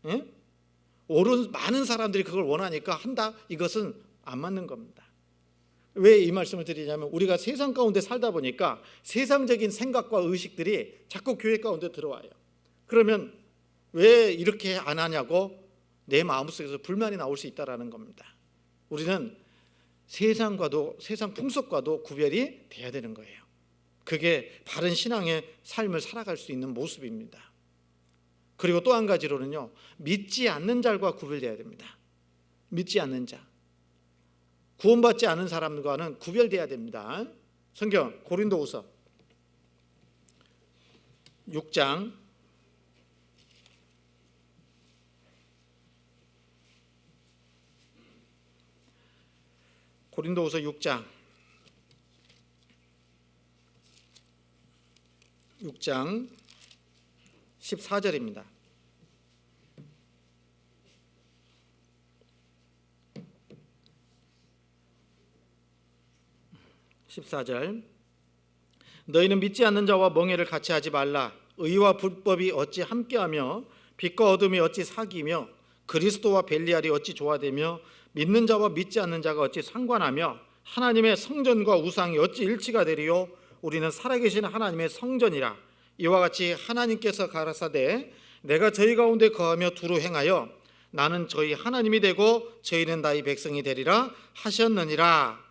응? 많은 사람들이 그걸 원하니까 한다, 이것은 안 맞는 겁니다. 왜 이 말씀을 드리냐면 우리가 세상 가운데 살다 보니까 세상적인 생각과 의식들이 자꾸 교회 가운데 들어와요. 그러면 왜 이렇게 안 하냐고 내 마음속에서 불만이 나올 수 있다는 겁니다. 우리는 세상과도, 세상 풍속과도 구별이 돼야 되는 거예요. 그게 바른 신앙의 삶을 살아갈 수 있는 모습입니다. 그리고 또 한 가지로는요, 믿지 않는 자와 구별돼야 됩니다. 믿지 않는 자, 구원받지 않은 사람과는 구별돼야 됩니다. 성경 고린도후서 6장 6장 14절입니다. 너희는 믿지 않는 자와 멍에를 같이 하지 말라. 의와 불법이 어찌 함께하며 빛과 어둠이 어찌 사귀며 그리스도와 벨리알이 어찌 조화되며 믿는 자와 믿지 않는 자가 어찌 상관하며 하나님의 성전과 우상이 어찌 일치가 되리요. 우리는 살아계신 하나님의 성전이라. 이와 같이 하나님께서 가라사대 내가 저희 가운데 거하며 두루 행하여 나는 저희 하나님이 되고 저희는 나의 백성이 되리라 하셨느니라.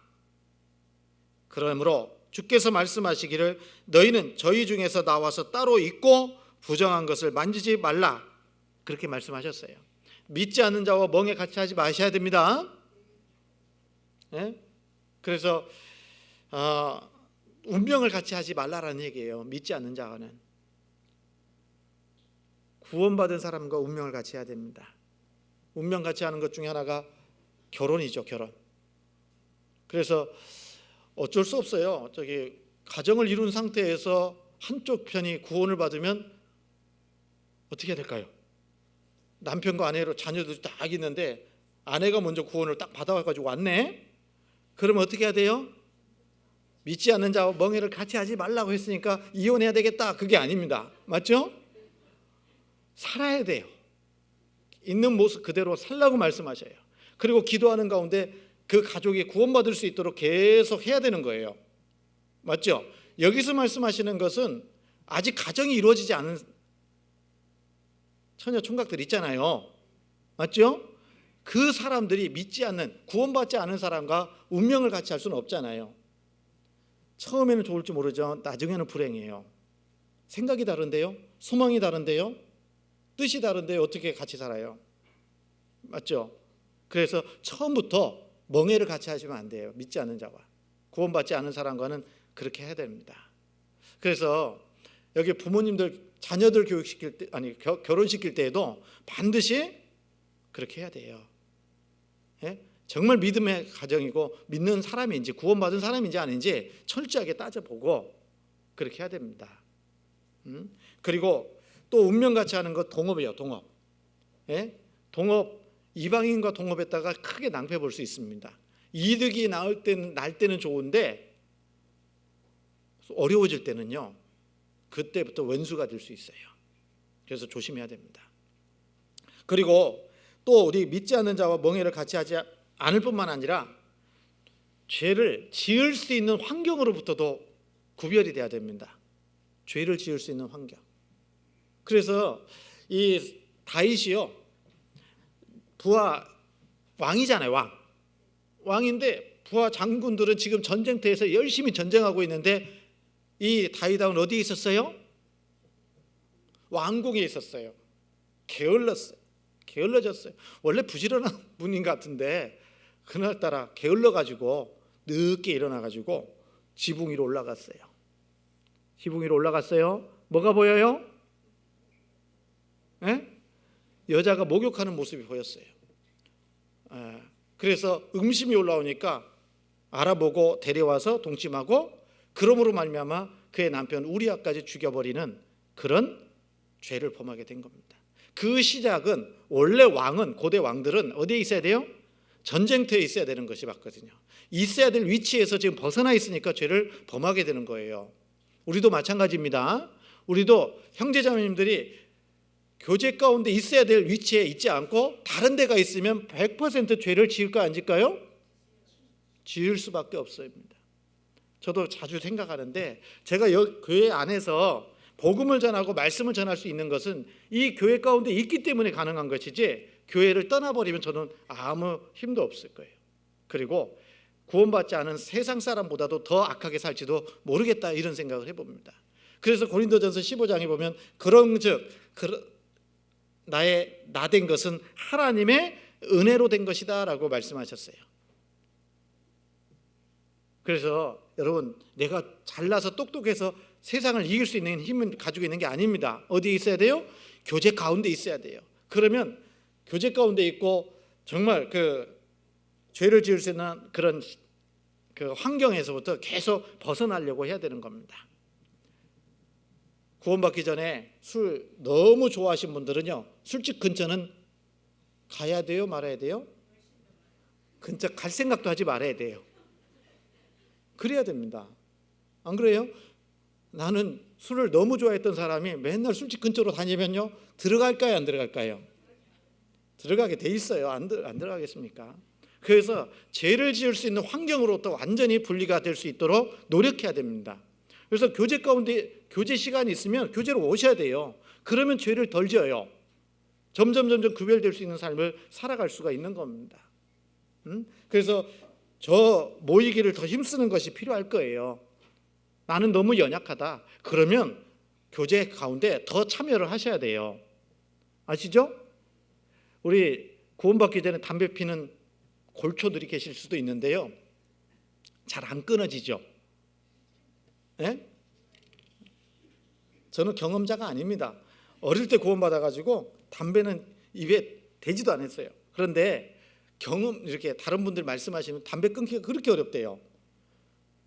그러므로 주께서 말씀하시기를 너희는 저희 중에서 나와서 따로 있고 부정한 것을 만지지 말라, 그렇게 말씀하셨어요. 믿지 않는 자와 멍에 같이 하지 마셔야 됩니다. 네? 그래서 운명을 같이 하지 말라라는 얘기예요. 믿지 않는 자와는. 구원받은 사람과 운명을 같이 해야 됩니다. 운명 같이 하는 것 중에 하나가 결혼이죠. 결혼. 그래서 어쩔 수 없어요. 가정을 이룬 상태에서 한쪽 편이 구원을 받으면 어떻게 해야 될까요? 남편과 아내로 자녀들이 딱 있는데 아내가 먼저 구원을 딱 받아가지고 왔네. 그러면 어떻게 해야 돼요? 믿지 않는 자와 멍에를 같이 하지 말라고 했으니까 이혼해야 되겠다, 그게 아닙니다. 맞죠? 살아야 돼요. 있는 모습 그대로 살라고 말씀하셔요. 그리고 기도하는 가운데 그 가족이 구원받을 수 있도록 계속 해야 되는 거예요. 맞죠? 여기서 말씀하시는 것은 아직 가정이 이루어지지 않은 처녀 총각들 있잖아요. 맞죠? 그 사람들이 믿지 않는, 구원받지 않은 사람과 운명을 같이 할 수는 없잖아요. 처음에는 좋을지 모르죠. 나중에는 불행해요. 생각이 다른데요, 소망이 다른데요, 뜻이 다른데요, 어떻게 같이 살아요? 맞죠? 그래서 처음부터 멍해를 같이 하시면 안 돼요. 믿지 않는 자와 구원받지 않은 사람과는 그렇게 해야 됩니다. 그래서 여기 부모님들 자녀들 교육시킬 때, 결혼시킬 때에도 반드시 그렇게 해야 돼요. 예? 정말 믿음의 가정이고 믿는 사람인지 구원받은 사람인지 아닌지 철저하게 따져보고 그렇게 해야 됩니다. 그리고 또 운명같이 하는 것 동업이에요. 동업. 예? 동업, 이방인과 동업했다가 크게 낭패 볼 수 있습니다. 이득이 날 때는 좋은데 어려워질 때는요, 그때부터 원수가 될 수 있어요. 그래서 조심해야 됩니다. 그리고 또 우리 믿지 않는 자와 멍에를 같이 하지 않을 뿐만 아니라 죄를 지을 수 있는 환경으로부터도 구별이 돼야 됩니다. 죄를 지을 수 있는 환경. 그래서 이 다윗이요, 부하 왕이잖아요. 왕인데 부하 장군들은 지금 전쟁터에서 열심히 전쟁하고 있는데 이 다윗왕은 어디에 있었어요? 왕궁에 있었어요. 게을러졌어요. 원래 부지런한 분인 것 같은데 그날따라 게을러가지고 늦게 일어나가지고 지붕 위로 올라갔어요. 지붕 위로 올라갔어요. 뭐가 보여요? 에? 여자가 목욕하는 모습이 보였어요. 그래서 음심이 올라오니까 알아보고 데려와서 동침하고 그러므로 말미암아 그의 남편 우리아까지 죽여버리는 그런 죄를 범하게 된 겁니다. 그 시작은 원래 왕은 고대 왕들은 어디에 있어야 돼요? 전쟁터에 있어야 되는 것이 맞거든요. 있어야 될 위치에서 지금 벗어나 있으니까 죄를 범하게 되는 거예요. 우리도 마찬가지입니다. 우리도 형제자매님들이 교제 가운데 있어야 될 위치에 있지 않고 다른 데가 있으면 100% 죄를 지을까 안 지을까요? 지을 수밖에 없습니다. 저도 자주 생각하는데 제가 교회 안에서 복음을 전하고 말씀을 전할 수 있는 것은 이 교회 가운데 있기 때문에 가능한 것이지 교회를 떠나버리면 저는 아무 힘도 없을 거예요. 그리고 구원받지 않은 세상 사람보다도 더 악하게 살지도 모르겠다 이런 생각을 해봅니다. 그래서 고린도전서 15장에 보면 그런즉 나의 나된 것은 하나님의 은혜로 된 것이다 라고 말씀하셨어요. 그래서 여러분 내가 잘나서 똑똑해서 세상을 이길 수 있는 힘을 가지고 있는 게 아닙니다. 어디에 있어야 돼요? 교제 가운데 있어야 돼요. 그러면 교제 가운데 있고 정말 그 죄를 지을 수 있는 그런 그 환경에서부터 계속 벗어나려고 해야 되는 겁니다. 구원받기 전에 술 너무 좋아하신 분들은요, 술집 근처는 가야 돼요, 말아야 돼요? 근처 갈 생각도 하지 말아야 돼요. 그래야 됩니다. 안 그래요? 나는 술을 너무 좋아했던 사람이 맨날 술집 근처로 다니면요, 들어갈까요, 안 들어갈까요? 들어가게 돼 있어요. 안 들어가겠습니까? 그래서 죄를 지을 수 있는 환경으로부터 완전히 분리가 될 수 있도록 노력해야 됩니다. 그래서 교제 가운데 교제 시간이 있으면 교제로 오셔야 돼요. 그러면 죄를 덜 지어요. 점점 구별될 수 있는 삶을 살아갈 수가 있는 겁니다. 그래서 저 모이기를 더 힘쓰는 것이 필요할 거예요. 나는 너무 연약하다. 그러면 교제 가운데 더 참여를 하셔야 돼요. 아시죠? 우리 구원받기 전에 담배 피는 골초들이 계실 수도 있는데요, 잘 안 끊어지죠. 네? 저는 경험자가 아닙니다. 어릴 때 구원받아가지고 담배는 입에 대지도 않았어요. 그런데 이렇게 다른 분들 말씀하시면 담배 끊기가 그렇게 어렵대요.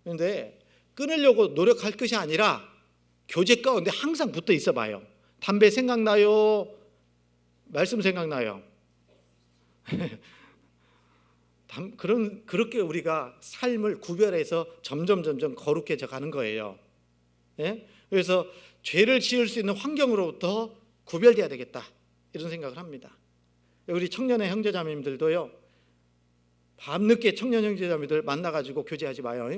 그런데 끊으려고 노력할 것이 아니라 교제 가운데 항상 붙어 있어 봐요. 담배 생각나요? 말씀 생각나요? 그렇게 우리가 삶을 구별해서 점점 거룩해져 가는 거예요. 예? 그래서 죄를 지을 수 있는 환경으로부터 구별돼야 되겠다 이런 생각을 합니다. 우리 청년의 형제자매님들도요, 밤늦게 청년 형제자매들 만나가지고 교제하지 마요.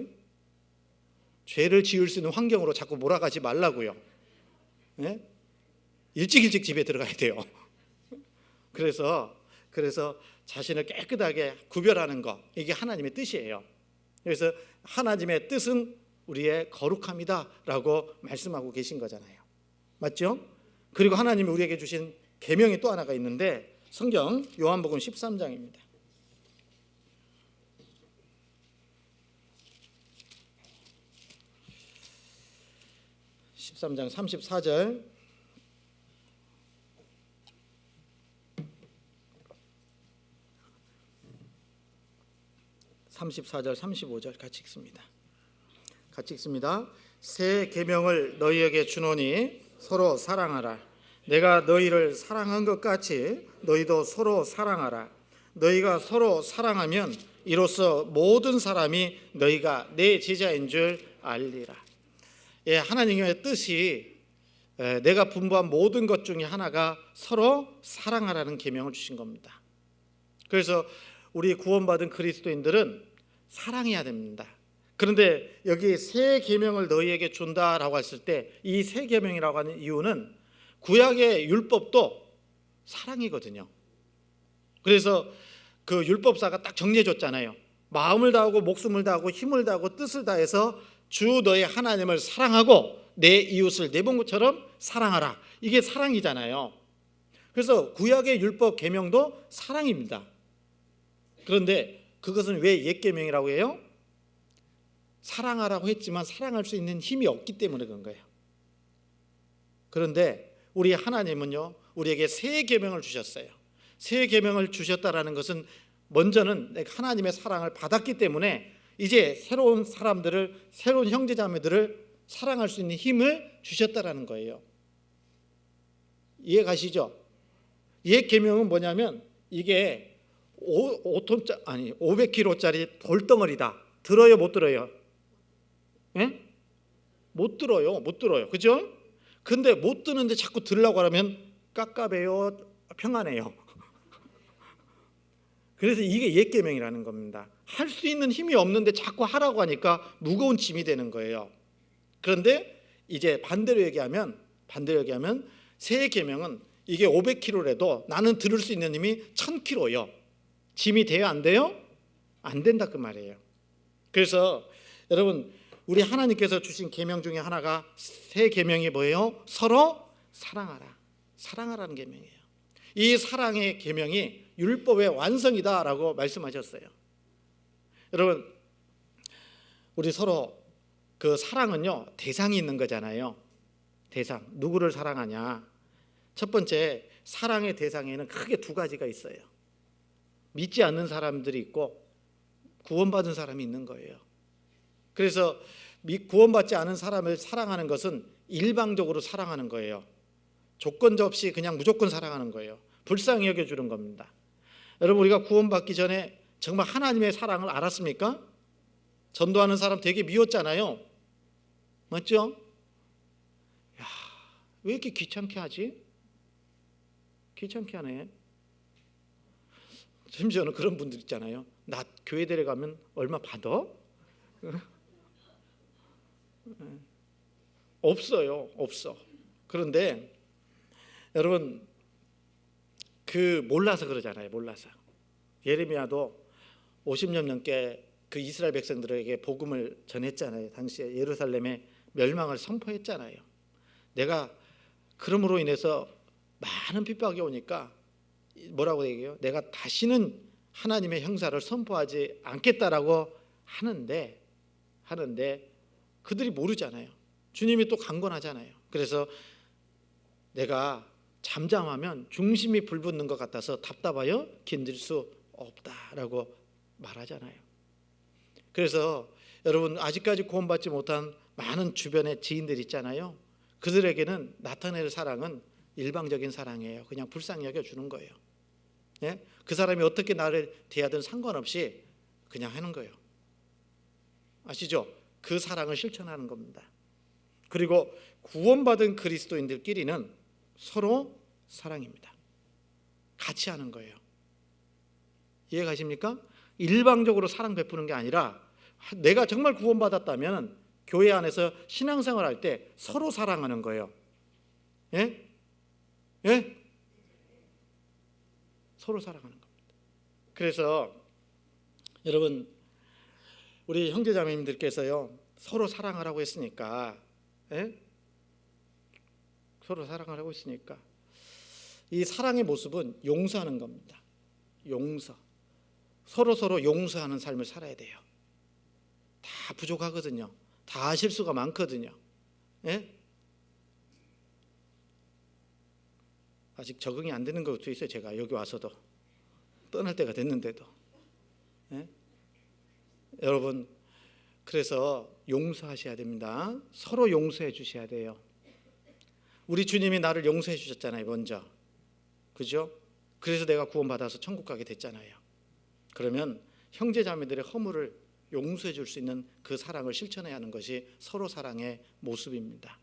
죄를 지을 수 있는 환경으로 자꾸 몰아가지 말라고요. 예? 일찍 집에 들어가야 돼요. 그래서 자신을 깨끗하게 구별하는 것, 이게 하나님의 뜻이에요. 그래서 하나님의 뜻은 우리의 거룩함이다 라고 말씀하고 계신 거잖아요. 맞죠? 그리고 하나님이 우리에게 주신 계명이 또 하나가 있는데 성경 요한복음 13장입니다. 13장 34절, (34절) 35절 같이 읽습니다. 새 계명을 너희에게 주노니 서로 사랑하라. 내가 너희를 사랑한 것 같이 너희도 서로 사랑하라. 너희가 서로 사랑하면 이로써 모든 사람이 너희가 내 제자인 줄 알리라. 예, 하나님의 뜻이 내가 분부한 모든 것 중에 하나가 서로 사랑하라는 계명을 주신 겁니다. 그래서 우리 구원받은 그리스도인들은 사랑해야 됩니다. 그런데 여기 새 계명을 너희에게 준다라고 했을 때 이 새 계명이라고 하는 이유는 구약의 율법도 사랑이거든요. 그래서 그 율법사가 딱 정리해 줬잖아요. 마음을 다하고 목숨을 다하고 힘을 다하고 뜻을 다해서 주 너의 하나님을 사랑하고 내 이웃을 내 몸처럼 사랑하라. 이게 사랑이잖아요. 그래서 구약의 율법 계명도 사랑입니다. 그런데 그것은 왜 옛 계명이라고 해요? 사랑하라고 했지만 사랑할 수 있는 힘이 없기 때문에 그런 거예요. 그런데 우리 하나님은요, 우리에게 새 계명을 주셨어요. 새 계명을 주셨다라는 것은 먼저는 내가 하나님의 사랑을 받았기 때문에 이제 새로운 사람들을, 새로운 형제자매들을 사랑할 수 있는 힘을 주셨다라는 거예요. 이해 가시죠? 옛 계명은 뭐냐면 이게 500kg짜리 돌덩어리다. 들어요, 못 들어요? 예? 못 들어요. 그죠? 근데 못 드는데 자꾸 들으려고 하면 깝깝해요, 평안해요. 그래서 이게 옛 계명이라는 겁니다. 할 수 있는 힘이 없는데 자꾸 하라고 하니까 무거운 짐이 되는 거예요. 그런데 이제 반대로 얘기하면 새 계명은 이게 500kg라도 나는 들을 수 있는 힘이 1000kg요. 짐이 돼요, 안 돼요? 안 된다 그 말이에요. 그래서 여러분, 우리 하나님께서 주신 계명 중에 하나가, 새 계명이 뭐예요? 서로 사랑하라는 계명이에요. 이 사랑의 계명이 율법의 완성이다라고 말씀하셨어요. 여러분, 우리 서로 그 사랑은요, 대상이 있는 거잖아요. 대상, 누구를 사랑하냐. 첫 번째, 사랑의 대상에는 크게 두 가지가 있어요. 믿지 않는 사람들이 있고 구원받은 사람이 있는 거예요. 그래서 구원받지 않은 사람을 사랑하는 것은 일방적으로 사랑하는 거예요. 조건적 없이 그냥 무조건 사랑하는 거예요. 불쌍히 여겨주는 겁니다. 여러분, 우리가 구원받기 전에 정말 하나님의 사랑을 알았습니까? 전도하는 사람 되게 미웠잖아요. 맞죠? 야, 왜 이렇게 귀찮게 하지? 귀찮게 하네. 심지어는 그런 분들 있잖아요. 나 교회 데려가면 얼마 받아? 없어. 그런데 여러분, 몰라서 그러잖아요. 몰라서. 예레미야도 50년 넘게 그 이스라엘 백성들에게 복음을 전했잖아요. 당시에 예루살렘의 멸망을 선포했잖아요. 내가 그럼으로 인해서 많은 핍박이 오니까 뭐라고 얘기해요? 내가 다시는 하나님의 형사를 선포하지 않겠다라고 하는데 그들이 모르잖아요. 주님이 또 강권하잖아요. 그래서 내가 잠잠하면 중심이 불붙는 것 같아서 답답하여 견딜 수 없다라고 말하잖아요. 그래서 여러분, 아직까지 구원받지 못한 많은 주변의 지인들 있잖아요. 그들에게는 나타낼 사랑은 일방적인 사랑이에요. 그냥 불쌍히 여겨주는 거예요. 예? 그 사람이 어떻게 나를 대하든 상관없이 그냥 하는 거예요. 아시죠? 그 사랑을 실천하는 겁니다. 그리고 구원받은 그리스도인들끼리는 서로 사랑입니다. 같이 하는 거예요. 이해 가십니까? 일방적으로 사랑 베푸는 게 아니라, 내가 정말 구원받았다면 교회 안에서 신앙생활 할 때 서로 사랑하는 거예요. 예? 예? 서로 사랑하는 겁니다. 그래서 여러분, 우리 형제자매님들께서요, 서로 사랑하라고 했으니까, 예? 서로 사랑하라고 했으니까 이 사랑의 모습은 용서하는 겁니다. 용서. 서로 용서하는 삶을 살아야 돼요. 다 부족하거든요. 다 실수가 많거든요. 예? 아직 적응이 안 되는 것도 있어요. 제가 여기 와서도 떠날 때가 됐는데도. 예? 여러분, 그래서 용서하셔야 됩니다. 서로 용서해 주셔야 돼요. 우리 주님이 나를 용서해 주셨잖아요, 먼저. 그죠? 그래서 내가 구원받아서 천국 가게 됐잖아요. 그러면 형제자매들의 허물을 용서해 줄 수 있는 그 사랑을 실천해야 하는 것이 서로 사랑의 모습입니다.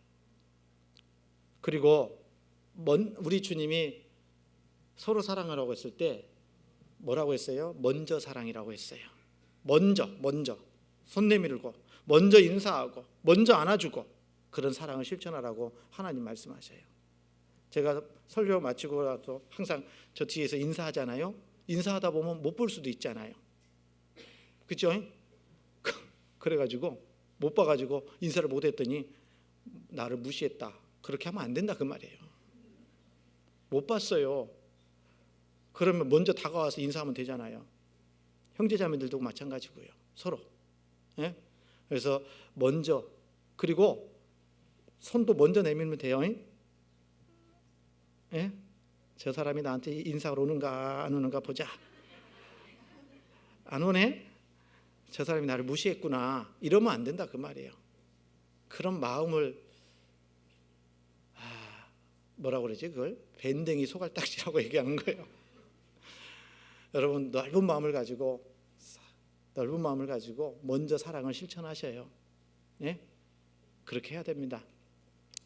그리고 우리 주님이 서로 사랑하라고 했을 때 뭐라고 했어요? 먼저 사랑이라고 했어요. 먼저 손 내밀고, 먼저 인사하고, 먼저 안아주고, 그런 사랑을 실천하라고 하나님 말씀하셔요. 제가 설교 마치고 나서 항상 저 뒤에서 인사하잖아요. 인사하다 보면 못 볼 수도 있잖아요. 그렇죠? 그래가지고 못 봐가지고 인사를 못했더니 나를 무시했다. 그렇게 하면 안 된다 그 말이에요. 못 봤어요. 그러면 먼저 다가와서 인사하면 되잖아요. 형제자매들도 마찬가지고요. 서로. 예? 그래서 먼저, 그리고 손도 먼저 내밀면 돼요. 예? 저 사람이 나한테 인사가 오는가 안 오는가 보자. 안 오네? 저 사람이 나를 무시했구나 이러면 안 된다 그 말이에요. 그런 마음을 뭐라고 그러지? 그걸 밴댕이 소갈딱지라고 얘기하는 거예요. 여러분 넓은 마음을 가지고 먼저 사랑을 실천하셔요. 예? 그렇게 해야 됩니다.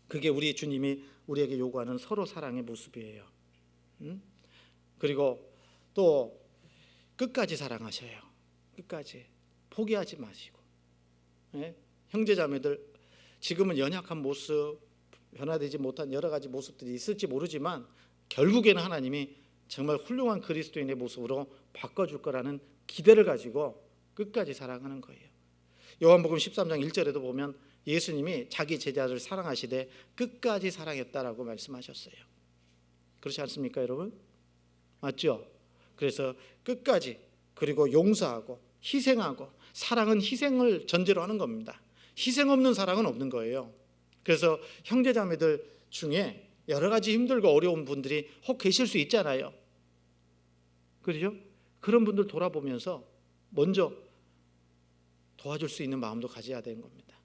그게 우리 주님이 우리에게 요구하는 서로 사랑의 모습이에요. 그리고 또 끝까지 사랑하셔요. 끝까지 포기하지 마시고. 예? 형제자매들 지금은 연약한 모습, 변화되지 못한 여러 가지 모습들이 있을지 모르지만 결국에는 하나님이 정말 훌륭한 그리스도인의 모습으로 바꿔줄 거라는 기대를 가지고 끝까지 사랑하는 거예요. 요한복음 13장 1절에도 보면 예수님이 자기 제자를 사랑하시되 끝까지 사랑했다라고 말씀하셨어요. 그렇지 않습니까, 여러분? 맞죠? 그래서 끝까지, 그리고 용서하고 희생하고, 사랑은 희생을 전제로 하는 겁니다. 희생 없는 사랑은 없는 거예요. 그래서 형제자매들 중에 여러 가지 힘들고 어려운 분들이 혹 계실 수 있잖아요. 그렇죠? 그런 분들 돌아보면서 먼저 도와줄 수 있는 마음도 가져야 되는 겁니다.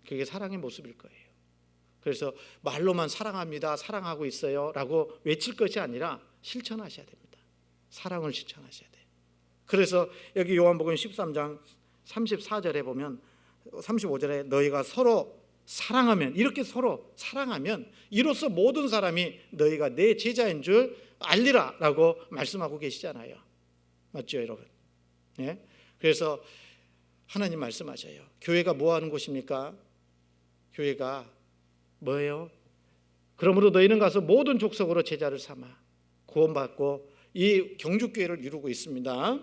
그게 사랑의 모습일 거예요. 그래서 말로만 사랑합니다, 사랑하고 있어요 라고 외칠 것이 아니라 실천하셔야 됩니다. 사랑을 실천하셔야 돼요. 그래서 여기 요한복음 13장 34절에 보면 35절에 너희가 서로 사랑하면, 이렇게 서로 사랑하면 이로써 모든 사람이 너희가 내 제자인 줄 알리라 라고 말씀하고 계시잖아요. 맞죠, 여러분? 예? 그래서 하나님 말씀하셔요. 교회가 뭐 하는 곳입니까? 교회가 뭐예요? 그러므로 너희는 가서 모든 족속으로 제자를 삼아 구원받고, 이 경주교회를 이루고 있습니다.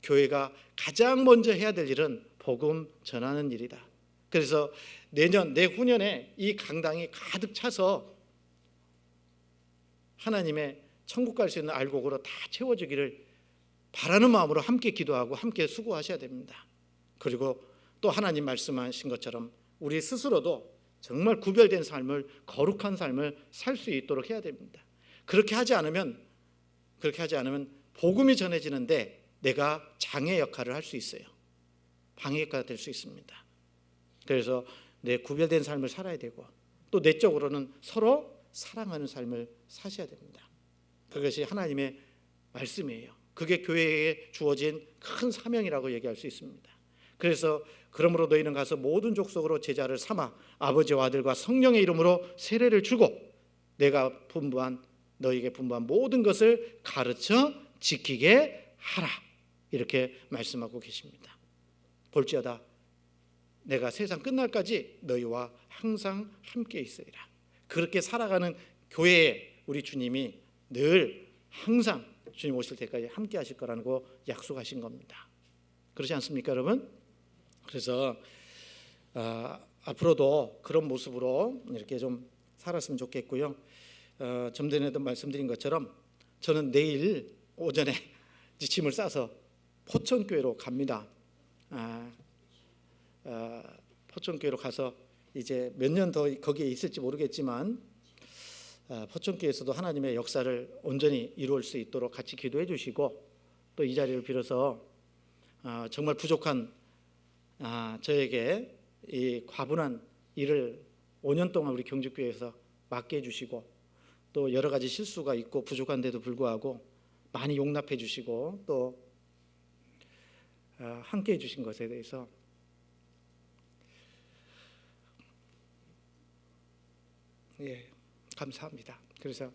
교회가 가장 먼저 해야 될 일은 복음 전하는 일이다. 그래서 내후년에 이 강당이 가득 차서 하나님의 천국 갈 수 있는 알곡으로 다 채워지기를 바라는 마음으로 함께 기도하고 함께 수고하셔야 됩니다. 그리고 또 하나님 말씀하신 것처럼 우리 스스로도 정말 구별된 삶을, 거룩한 삶을 살 수 있도록 해야 됩니다. 그렇게 하지 않으면 복음이 전해지는데 내가 장애 역할을 할 수 있어요. 방해가 될 수 있습니다. 그래서 내 구별된 삶을 살아야 되고, 또 내적으로는 서로 사랑하는 삶을 사셔야 됩니다. 그것이 하나님의 말씀이에요. 그게 교회에 주어진 큰 사명이라고 얘기할 수 있습니다. 그래서 그러므로 너희는 가서 모든 족속으로 제자를 삼아 아버지와 아들과 성령의 이름으로 세례를 주고 내가 너희에게 분부한 모든 것을 가르쳐 지키게 하라, 이렇게 말씀하고 계십니다. 볼지어다 내가 세상 끝날까지 너희와 항상 함께 있으리라. 그렇게 살아가는 교회에 우리 주님이 늘 항상 주님 오실 때까지 함께 하실 거라는 거 약속하신 겁니다. 그렇지 않습니까, 여러분? 그래서 앞으로도 그런 모습으로 이렇게 좀 살았으면 좋겠고요. 좀 전에도 말씀드린 것처럼 저는 내일 오전에 짐을 싸서 포천교회로 갑니다. 포천교회로 가서 이제 몇 년 더 거기에 있을지 모르겠지만 포천교회에서도 하나님의 역사를 온전히 이루을 수 있도록 같이 기도해 주시고, 또 이 자리를 빌어서 정말 부족한 저에게 이 과분한 일을 5년 동안 우리 경주교회에서 맡게 해주시고, 또 여러 가지 실수가 있고 부족한데도 불구하고 많이 용납해 주시고 또 함께 해주신 것에 대해서 감사합니다. 그래서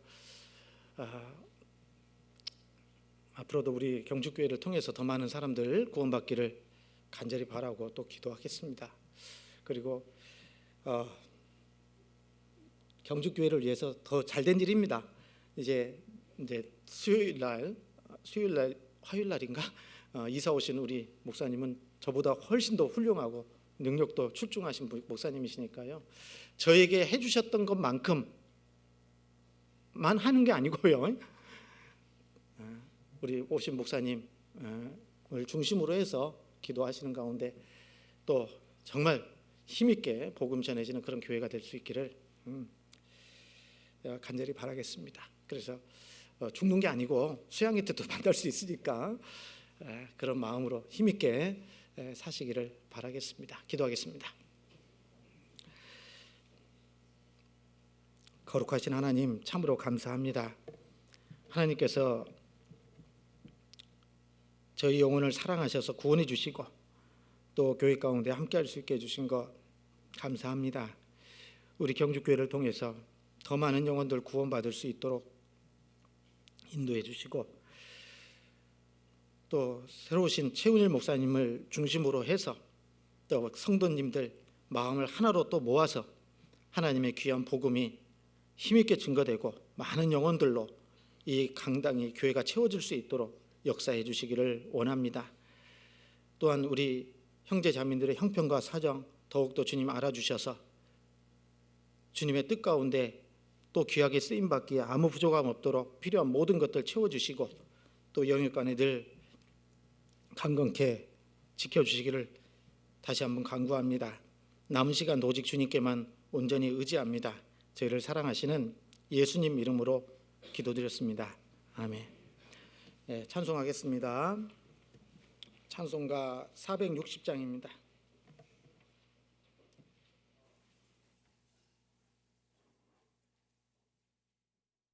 앞으로도 우리 경주교회를 통해서 더 많은 사람들 구원받기를 간절히 바라고 또 기도하겠습니다. 그리고 경주교회를 위해서 더 잘된 일입니다. 이제 화요일 날인가 이사 오신 우리 목사님은 저보다 훨씬 더 훌륭하고 능력도 출중하신 목사님이시니까요. 저에게 해주셨던 것만큼만 하는 게 아니고요. 우리 오신 목사님을 중심으로 해서 기도하시는 가운데 또 정말 힘있게 복음 전해지는 그런 교회가 될 수 있기를 간절히 바라겠습니다. 그래서 죽는 게 아니고 수양의 뜻도 만날 수 있으니까 그런 마음으로 힘있게 사시기를 바라겠습니다. 기도하겠습니다. 거룩하신 하나님, 참으로 감사합니다. 하나님께서 저희 영혼을 사랑하셔서 구원해 주시고 또 교회 가운데 함께할 수 있게 해주신 것 감사합니다. 우리 경주교회를 통해서 더 많은 영혼들 구원받을 수 있도록 인도해 주시고 또 새로 오신 최운일 목사님을 중심으로 해서 또 성도님들 마음을 하나로 또 모아서 하나님의 귀한 복음이 힘있게 증거되고 많은 영혼들로 이 강당이 교회가 채워질 수 있도록 역사해 주시기를 원합니다. 또한 우리 형제 자매들의 형편과 사정 더욱더 주님 알아주셔서 주님의 뜻 가운데 또 귀하게 쓰임받기에 아무 부족함 없도록 필요한 모든 것들 채워주시고 또 영육간에 늘 강건케 지켜주시기를 다시 한번 간구합니다. 남은 시간 오직 주님께만 온전히 의지합니다. 저희를 사랑하시는 예수님 이름으로 기도드렸습니다. 아멘. 찬송하겠습니다. 찬송가 460장입니다.